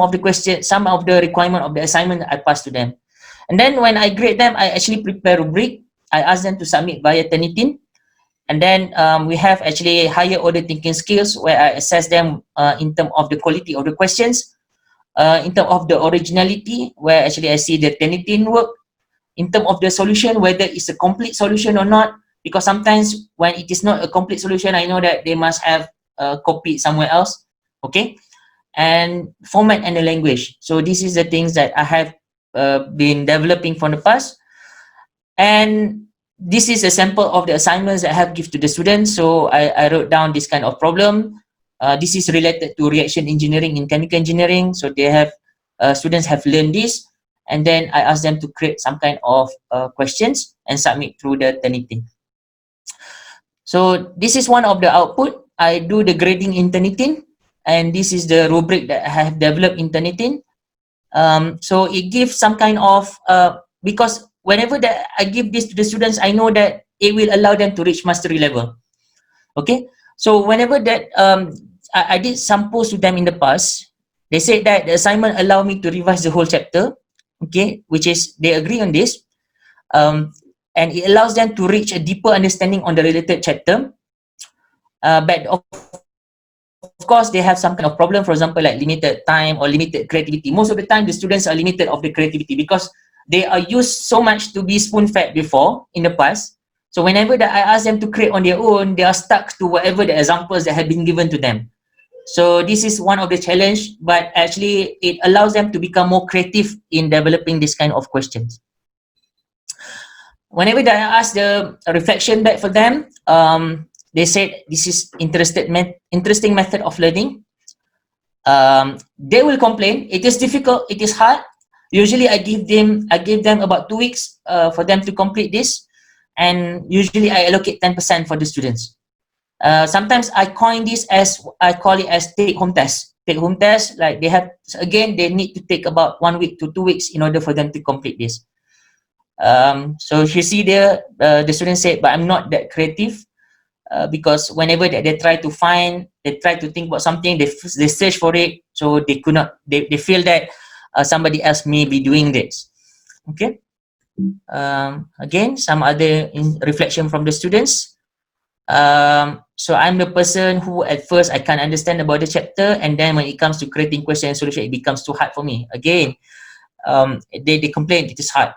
of the questions, some of the requirement of the assignment I pass to them. And then when I grade them, I actually prepare rubric. I ask them to submit via Turnitin. And then we have actually higher order thinking skills where I assess them in terms of the quality of the questions, in terms of the originality, where actually I see the Turnitin work, in terms of the solution, whether it's a complete solution or not, because sometimes when it is not a complete solution, I know that they must have copied somewhere else. Okay, and format and the language. So this is the things that I have been developing from the past. And this is a sample of the assignments that I have given to the students. So I wrote down this kind of problem. This is related to reaction engineering in chemical engineering. So they have students have learned this, and then I ask them to create some kind of questions and submit through the Turnitin. So this is one of the output. I do the grading in Turnitin, and this is the rubric that I have developed in Turnitin. So it gives some kind of because whenever that I give this to the students, I know that it will allow them to reach mastery level. Okay, so whenever that I did some posts to them in the past, they said that the assignment allow me to revise the whole chapter. Okay, which is they agree on this, and it allows them to reach a deeper understanding on the related chapter. But of course, they have some kind of problem, for example, like limited time or limited creativity. Most of the time, the students are limited of the creativity because they are used so much to be spoon-fed before in the past. So whenever that I ask them to create on their own, they are stuck to whatever the examples that have been given to them. So this is one of the challenge, but actually it allows them to become more creative in developing this kind of questions. Whenever that I ask the reflection back for them, they said this is interesting method of learning. They will complain. It is difficult. It is hard. Usually, I give them about 2 weeks for them to complete this, and usually I allocate 10% for the students. Sometimes I call it as take-home test. Take-home test, like they need to take about 1 week to 2 weeks in order for them to complete this. So you see there, the students say, but I'm not that creative. Because whenever they try to think about something, they search for it, so they could not. They feel that somebody else may be doing this. Okay. Again, some other reflection from the students. So I'm the person who at first I can't understand about the chapter, and then when it comes to creating question and solution, it becomes too hard for me. Again, they complain it is hard.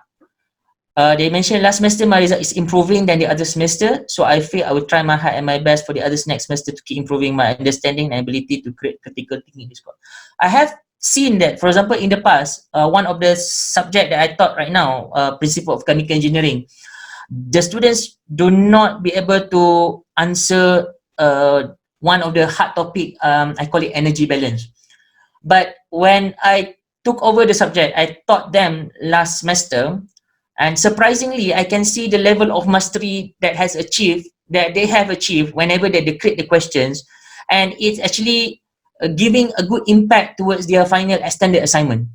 They mentioned last semester my result is improving than the other semester, so I feel I will try my hard and my best for the others next semester to keep improving my understanding and ability to create critical thinking in this course. I have seen that, for example, in the past, one of the subject that I taught right now, principle of chemical engineering, the students do not be able to answer one of the hard topic. I call it energy balance. But when I took over the subject, I taught them last semester. And surprisingly, I can see the level of mastery that they have achieved whenever they create the questions. And it's actually giving a good impact towards their final extended assignment,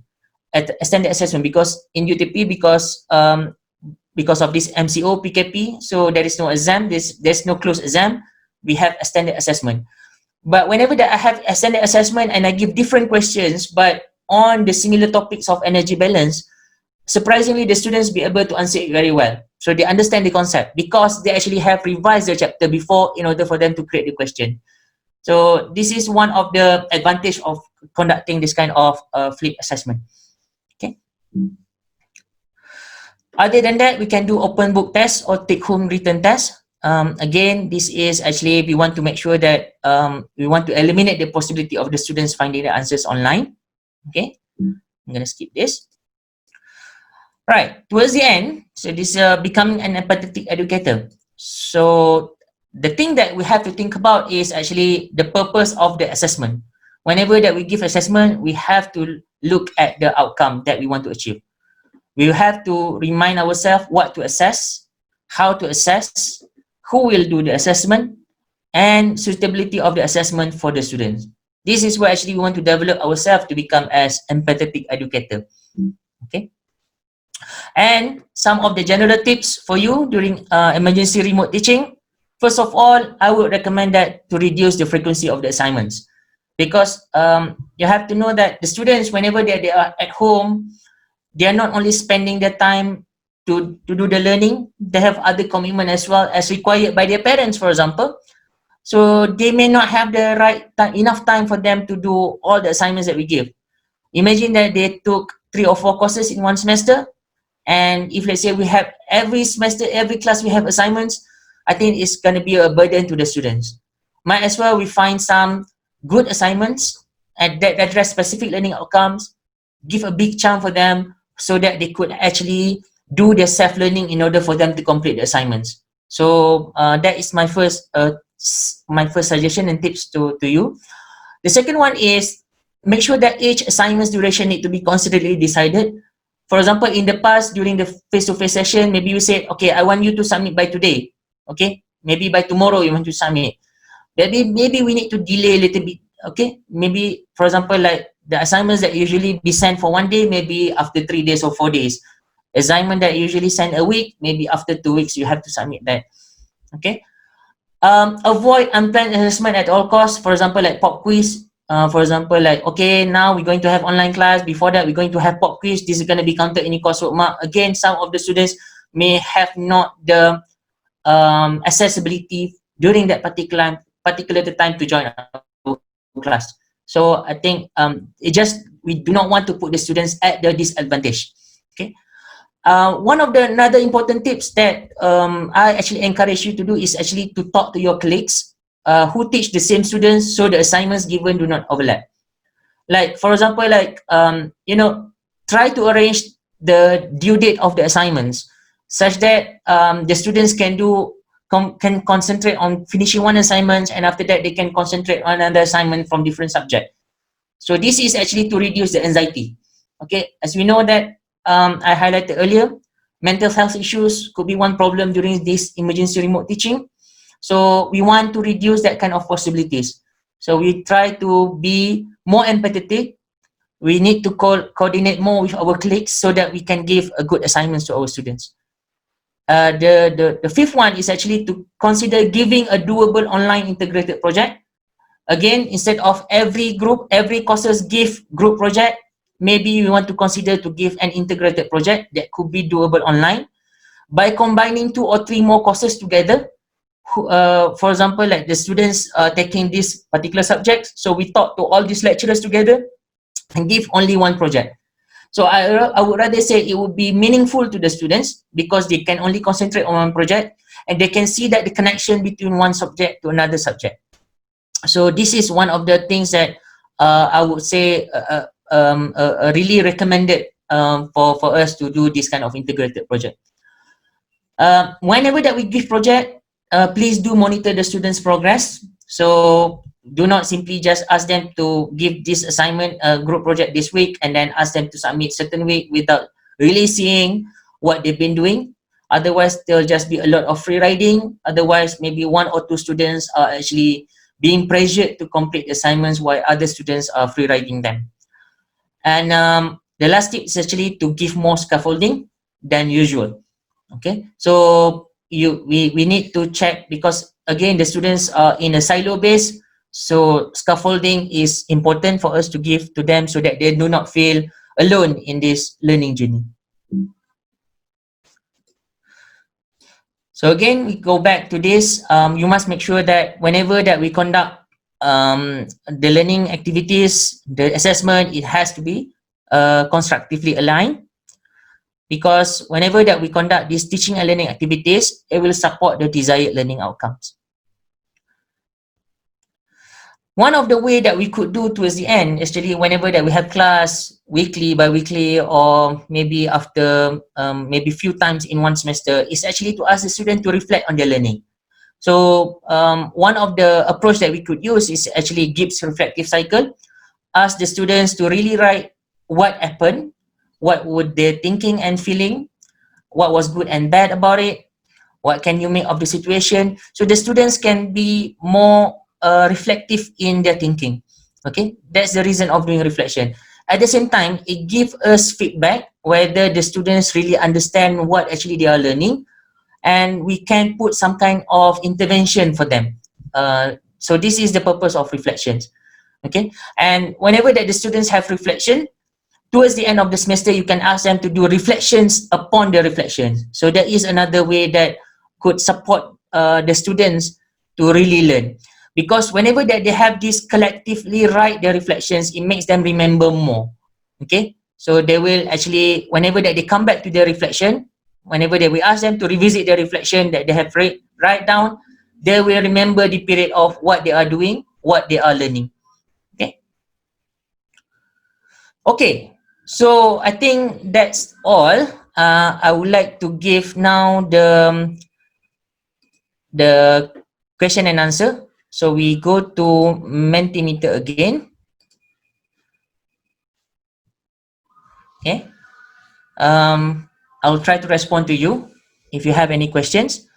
at extended assessment, because in UTP, because of this MCO PKP, so there is no exam, there's no closed exam, we have extended assessment. But whenever that I have extended assessment and I give different questions but on the similar topics of energy balance, surprisingly the students be able to answer it very well. So they understand the concept because they actually have revised the chapter before in order for them to create the question. So this is one of the advantage of conducting this kind of flip assessment. Okay. Other than that, we can do open book tests or take home written tests. Again, this is actually, we want to make sure that we want to eliminate the possibility of the students finding the answers online. Okay, I'm gonna skip this. Right, towards the end, so this becoming an empathetic educator. So the thing that we have to think about is actually the purpose of the assessment. Whenever that we give assessment, we have to look at the outcome that we want to achieve. We have to remind ourselves what to assess, how to assess, who will do the assessment, and suitability of the assessment for the students. This is where actually we want to develop ourselves to become as empathetic educator. Okay. And some of the general tips for you during emergency remote teaching. First of all, I would recommend that to reduce the frequency of the assignments, because you have to know that the students, whenever they are at home, they are not only spending their time to do the learning, they have other commitment as well as required by their parents, for example. So they may not have the right time, enough time for them to do all the assignments that we give. Imagine that they took 3 or 4 courses in one semester, and if let's say we have every semester, every class we have assignments, I think it's going to be a burden to the students. Might as well we find some good assignments and that address specific learning outcomes, give a big chunk for them so that they could actually do their self-learning in order for them to complete the assignments. So that is my first suggestion and tips to you. The second one is make sure that each assignment's duration need to be considerably decided. For example, in the past, during the face-to-face session, maybe you said, okay, I want you to submit by today. Okay, maybe by tomorrow you want to submit. Maybe we need to delay a little bit. Okay, maybe for example, like the assignments that usually be sent for 1 day, maybe after 3 days or 4 days. Assignment that usually sent a week, maybe after 2 weeks you have to submit that. Okay. Avoid unplanned assessment at all costs. For example, like pop quiz. For example, like, okay, now we're going to have online class. Before that, we're going to have pop quiz. This is going to be counted in the coursework mark. Again, some of the students may have not the accessibility during that particular time to join our class. So I think we do not want to put the students at the disadvantage. Okay. One of the another important tips that I actually encourage you to do is actually to talk to your colleagues who teach the same students, so the assignments given do not overlap. Like for example, like try to arrange the due date of the assignments such that the students can concentrate on finishing one assignment, and after that they can concentrate on another assignment from different subject. So this is actually to reduce the anxiety. Okay, as we know that I highlighted earlier, mental health issues could be one problem during this emergency remote teaching. So we want to reduce that kind of possibilities. So we try to be more empathetic. We need to coordinate more with our colleagues so that we can give a good assignments to our students. The fifth one is actually to consider giving a doable online integrated project. Again, instead of every courses give group project, maybe we want to consider to give an integrated project that could be doable online by combining 2 or 3 more courses together. For example, like the students taking this particular subject, so we talk to all these lecturers together and give only one project. So I would rather say it would be meaningful to the students because they can only concentrate on one project and they can see that the connection between one subject to another subject. So this is one of the things that I would say really recommended for us to do this kind of integrated project. Whenever that we give project, please do monitor the students' progress. So do not simply just ask them to give this assignment, group project this week, and then ask them to submit certain week without really seeing what they've been doing. Otherwise, there'll just be a lot of free riding. Otherwise, maybe 1 or 2 students are actually being pressured to complete assignments while other students are free writing them. And the last tip is actually to give more scaffolding than usual. Okay, so we need to check, because again the students are in a silo base, so scaffolding is important for us to give to them so that they do not feel alone in this learning journey. So again, we go back to this. You must make sure that whenever that we conduct the learning activities, the assessment, it has to be constructively aligned, because whenever that we conduct these teaching and learning activities, it will support the desired learning outcomes. One of the way that we could do towards the end, actually, whenever that we have class, weekly, bi-weekly, or maybe after maybe few times in one semester, is actually to ask the student to reflect on their learning. So one of the approach that we could use is actually Gibbs reflective cycle. Ask the students to really write what happened, what were they thinking and feeling, what was good and bad about it, what can you make of the situation, so the students can be more reflective in their thinking. Okay, that's the reason of doing reflection. At the same time, it gives us feedback whether the students really understand what actually they are learning, and we can put some kind of intervention for them. So this is the purpose of reflections. Okay, and whenever that the students have reflection, towards the end of the semester, you can ask them to do reflections upon the reflections. So that is another way that could support the students to really learn. Because whenever that they have this collectively write their reflections, it makes them remember more. Okay, so they will actually, whenever that they come back to their reflection, whenever that we ask them to revisit their reflection that they have write down, they will remember the period of what they are doing, what they are learning. Okay. Okay, so I think that's all. I would like to give now the question and answer. So we go to Mentimeter again. Okay. I'll try to respond to you if you have any questions.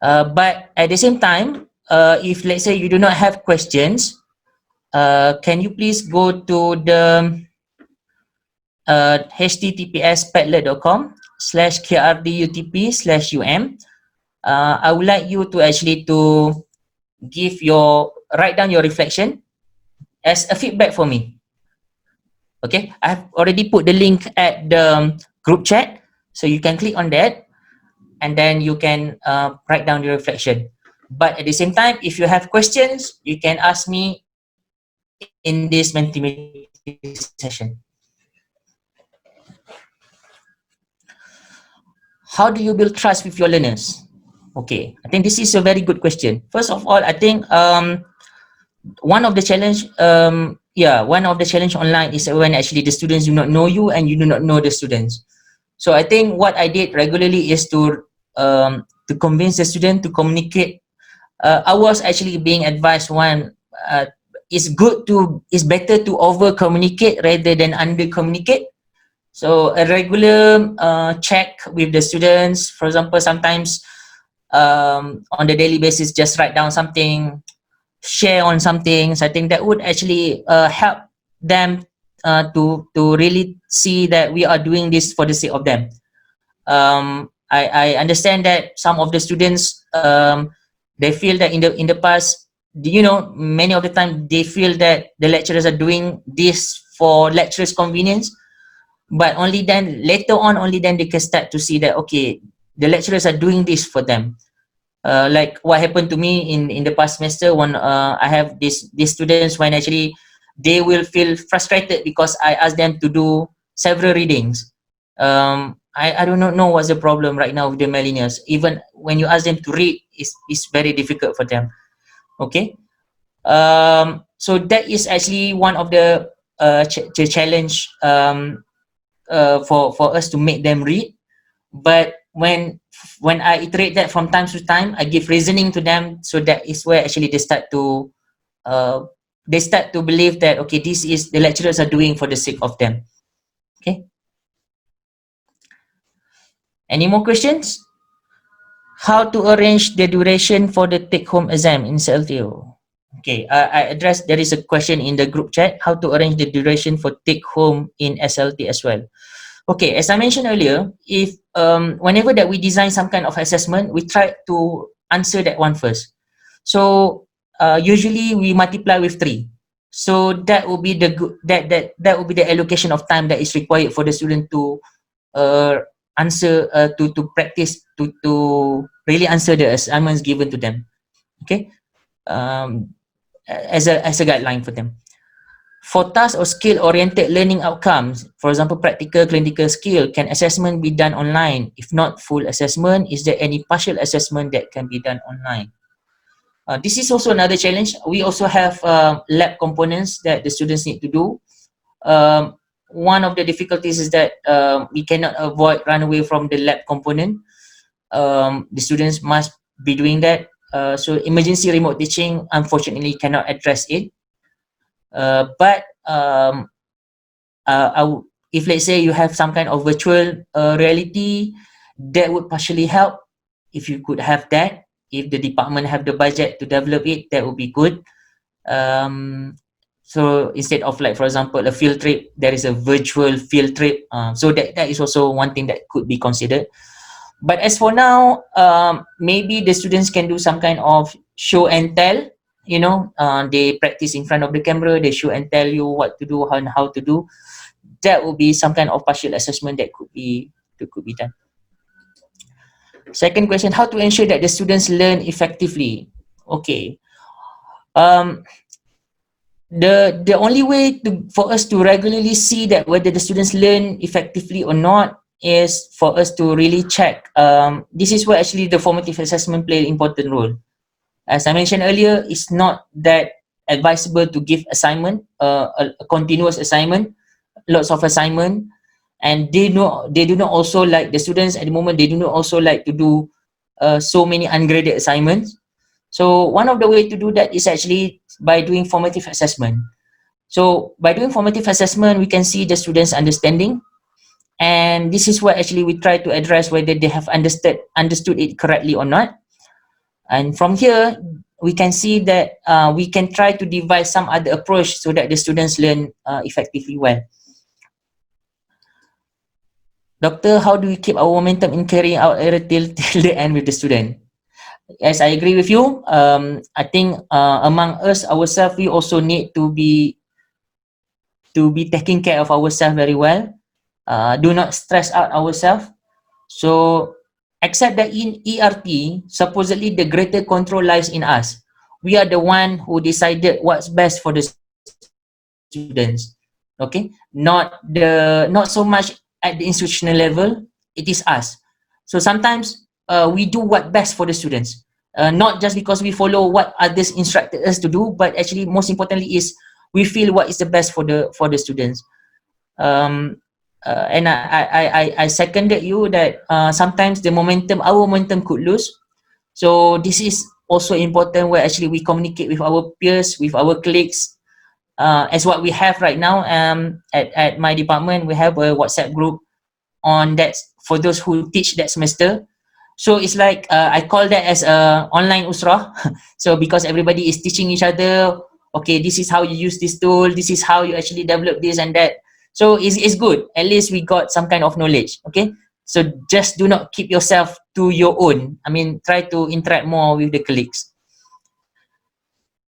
But at the same time, if let's say you do not have questions, can you please go to the https://padlet.com/krdutp/um. I would like you to actually to write down your reflection as a feedback for me. Okay, I've already put the link at the group chat, so you can click on that and then you can write down your reflection. But at the same time, if you have questions, you can ask me in this Mentimeter session. How do you build trust with your learners? Okay, I think this is a very good question. First of all, I think one of the challenge online is when actually the students do not know you and you do not know the students. So I think what I did regularly is to convince the student to communicate. I was actually being advised it's better to over communicate rather than under communicate. So a regular check with the students, for example, sometimes on the daily basis, just write down something, share on something. So I think that would actually help them to really see that we are doing this for the sake of them. I understand that some of the students they feel that in the past, many of the time they feel that the lecturers are doing this for lecturers' convenience, but only then later on they can start to see that okay, the lecturers are doing this for them. Like what happened to me in the past semester when I have these students, when actually they will feel frustrated because I ask them to do several readings. I do not know what's the problem right now with the millennials. Even when you ask them to read, it's very difficult for them. Okay, so that is actually one of the challenge for us to make them read. But when I iterate that from time to time, I give reasoning to them, so that is where actually they start to believe that okay, this is the lecturers are doing for the sake of them. Okay. Any more questions? How to arrange the duration for the take-home exam in CLTO? Okay, I addressed, there is a question in the group chat, how to arrange the duration for take home in SLT as well. Okay, as I mentioned earlier, if whenever that we design some kind of assessment, we try to answer that one first. So usually we multiply with 3. So that will be the that will be the allocation of time that is required for the student to answer to practice to really answer the assignments given to them. Okay, um, as a guideline for them. For task or skill-oriented learning outcomes, for example, practical, clinical skill, can assessment be done online? If not full assessment, is there any partial assessment that can be done online? This is also another challenge. We also have lab components that the students need to do. One of the difficulties is that we cannot avoid run away from the lab component. The students must be doing that. So emergency remote teaching, unfortunately, cannot address it. But if let's say you have some kind of virtual reality, that would partially help. If you could have that, if the department have the budget to develop it, that would be good. So instead of, like, for example, a field trip, there is a virtual field trip. So that is also one thing that could be considered. But as for now, maybe the students can do some kind of show and tell. You know, they practice in front of the camera, they show and tell you what to do and how to do. That would be some kind of partial assessment that could be done. Second question, how to ensure that the students learn effectively? Okay. The only way for us to regularly see that whether the students learn effectively or not is for us to really check. This is where actually the formative assessment play an important role. As I mentioned earlier, it's not that advisable to give assignment, a continuous assignment, lots of assignment, and they do not also like, the students at the moment, they do not also like to do so many ungraded assignments. So one of the way to do that is actually by doing formative assessment. So by doing formative assessment, we can see the students' understanding, and this is what actually we try to address whether they have understood it correctly or not. And from here, we can see that we can try to devise some other approach so that the students learn effectively well. Doctor, how do we keep our momentum in carrying out error till the end with the student? Yes, I agree with you. I think among us, ourselves, we also need to be taking care of ourselves very well. Do not stress out ourselves. So, except that in ERT, supposedly the greater control lies in us. We are the one who decided what's best for the students. Okay, not so much at the institutional level. It is us. So sometimes we do what best for the students. Not just because we follow what others instructed us to do, but actually most importantly is we feel what is the best for the students. And I seconded you that sometimes our momentum could lose. So this is also important where actually we communicate with our peers, with our colleagues, as what we have right now. At my department, we have a WhatsApp group on that for those who teach that semester. So it's like I call that as a online usrah. So because everybody is teaching each other, okay, this is how you use this tool, this is how you actually develop this and that. So it's good. At least we got some kind of knowledge. Okay, so just do not keep yourself to your own. I mean, try to interact more with the colleagues.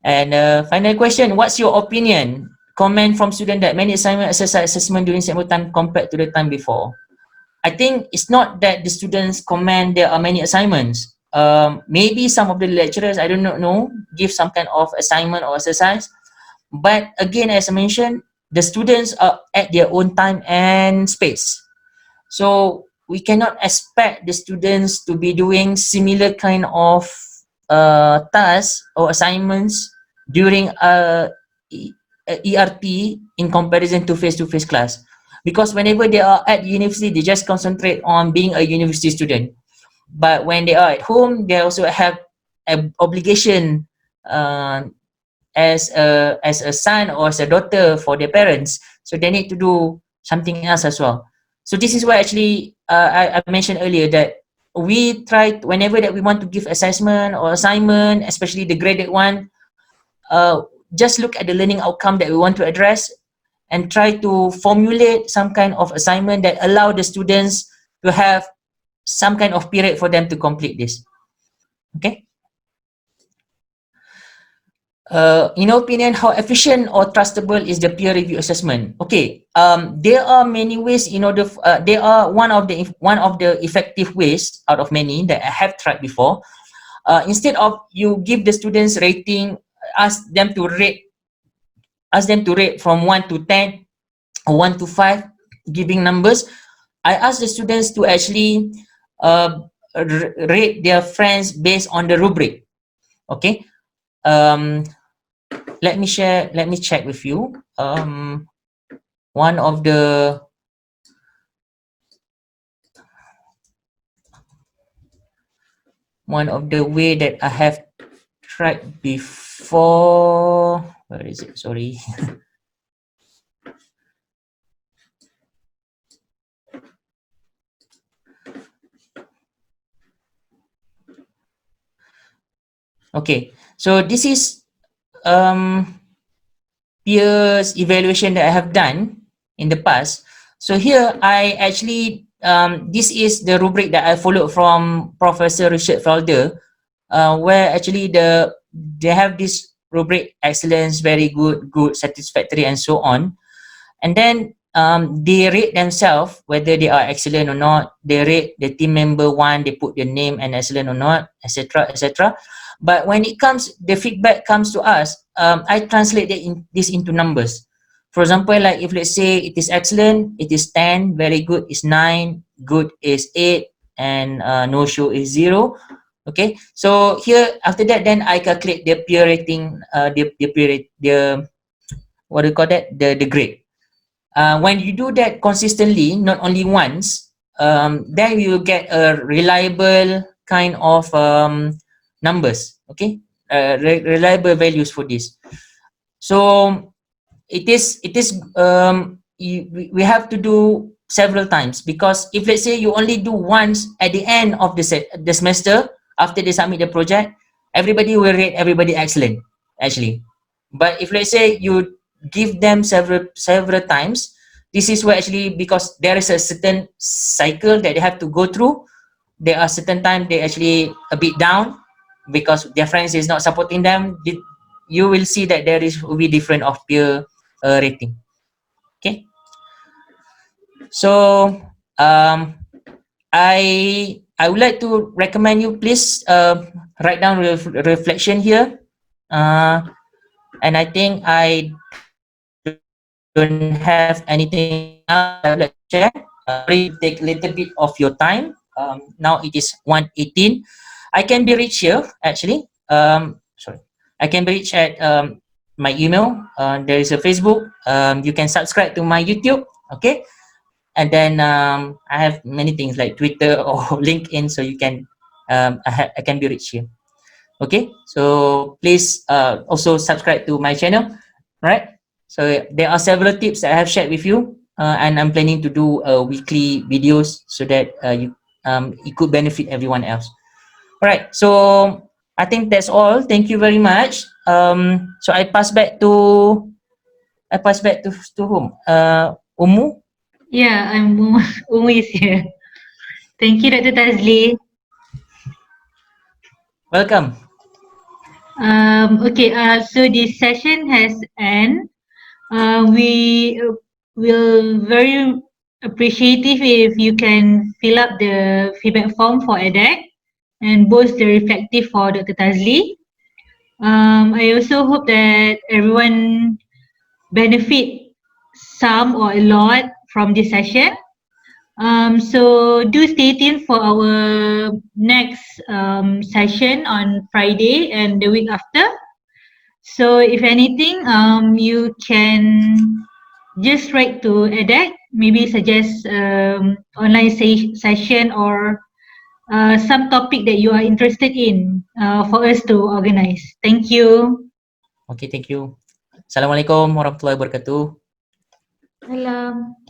And final question, what's your opinion? Comment from student that many assignment exercise assessment during September time compared to the time before. I think it's not that the students comment there are many assignments. Maybe some of the lecturers, I do not know, give some kind of assignment or exercise. But again, as I mentioned, the students are at their own time and space. So we cannot expect the students to be doing similar kind of tasks or assignments during a ERT in comparison to face-to-face class. Because whenever they are at university, they just concentrate on being a university student. But when they are at home, they also have an obligation as a son or as a daughter for their parents. So they need to do something else as well. So this is why actually I mentioned earlier that we try whenever that we want to give assessment or assignment, especially the graded one, just look at the learning outcome that we want to address and try to formulate some kind of assignment that allow the students to have some kind of period for them to complete this. Okay. In your opinion, how efficient or trustable is the peer review assessment? Okay, there are many ways in order. There are one of the effective ways out of many that I have tried before. Instead of you give the students rating, ask them to rate from 1 to 10 or 1 to 5, giving numbers. I ask the students to actually rate their friends based on the rubric. Okay. Let me check with you. One of the way that I have tried before. Where is it? Sorry. Okay, so this is peers evaluation that I have done in the past. So here I actually this is the rubric that I followed from Professor Richard Felder, where actually they have this rubric: excellence, very good, good, satisfactory, and so on. And then they rate themselves whether they are excellent or not. They rate the team member one, they put their name and excellent or not, etc., etc. But when it comes, the feedback comes to us, I translate this into numbers. For example, like if let's say it is excellent, it is 10, very good is 9, good is 8, and no show is 0. Okay, so here after that, then I calculate the peer rating, the what do you call that, the grade. When you do that consistently, not only once, then you get a reliable kind of numbers. Okay, reliable values for this. So we have to do several times, because if let's say you only do once at the end of the semester after they submit the project, everybody will rate everybody excellent actually. But if let's say you give them several times, this is where actually, because there is a certain cycle that they have to go through, there are certain times they actually a bit down because their friends is not supporting them. You will see that there will be different of peer rating. Okay, so I would like to recommend you, please write down reflection here, and I think I don't have anything else I would like to share. Sorry to take a little bit of your time. Now it is 1:18. I can be reached here actually. Sorry, I can be reached at my email. There is a Facebook. You can subscribe to my YouTube. Okay, and then I have many things like Twitter or LinkedIn, so you can I can be reached here. Okay, so please also subscribe to my channel, right? So there are several tips that I have shared with you, and I'm planning to do weekly videos so that it could benefit everyone else. All right, so I think that's all. Thank you very much. So I pass back to whom? Umu. Yeah, I'm Umu is here. Thank you, Dr. Tazli. Welcome. Okay, so this session has end. We will very appreciative if you can fill up the feedback form for EDEC and both the reflective for Dr. Tazli. I also hope that everyone benefit some or a lot from this session. So do stay tuned for our next session on Friday and the week after. So if anything, you can just write to EDEC, maybe suggest online session or some topic that you are interested in for us to organize. Thank you. Okay, thank you. Assalamualaikum warahmatullahi wabarakatuh. Salam.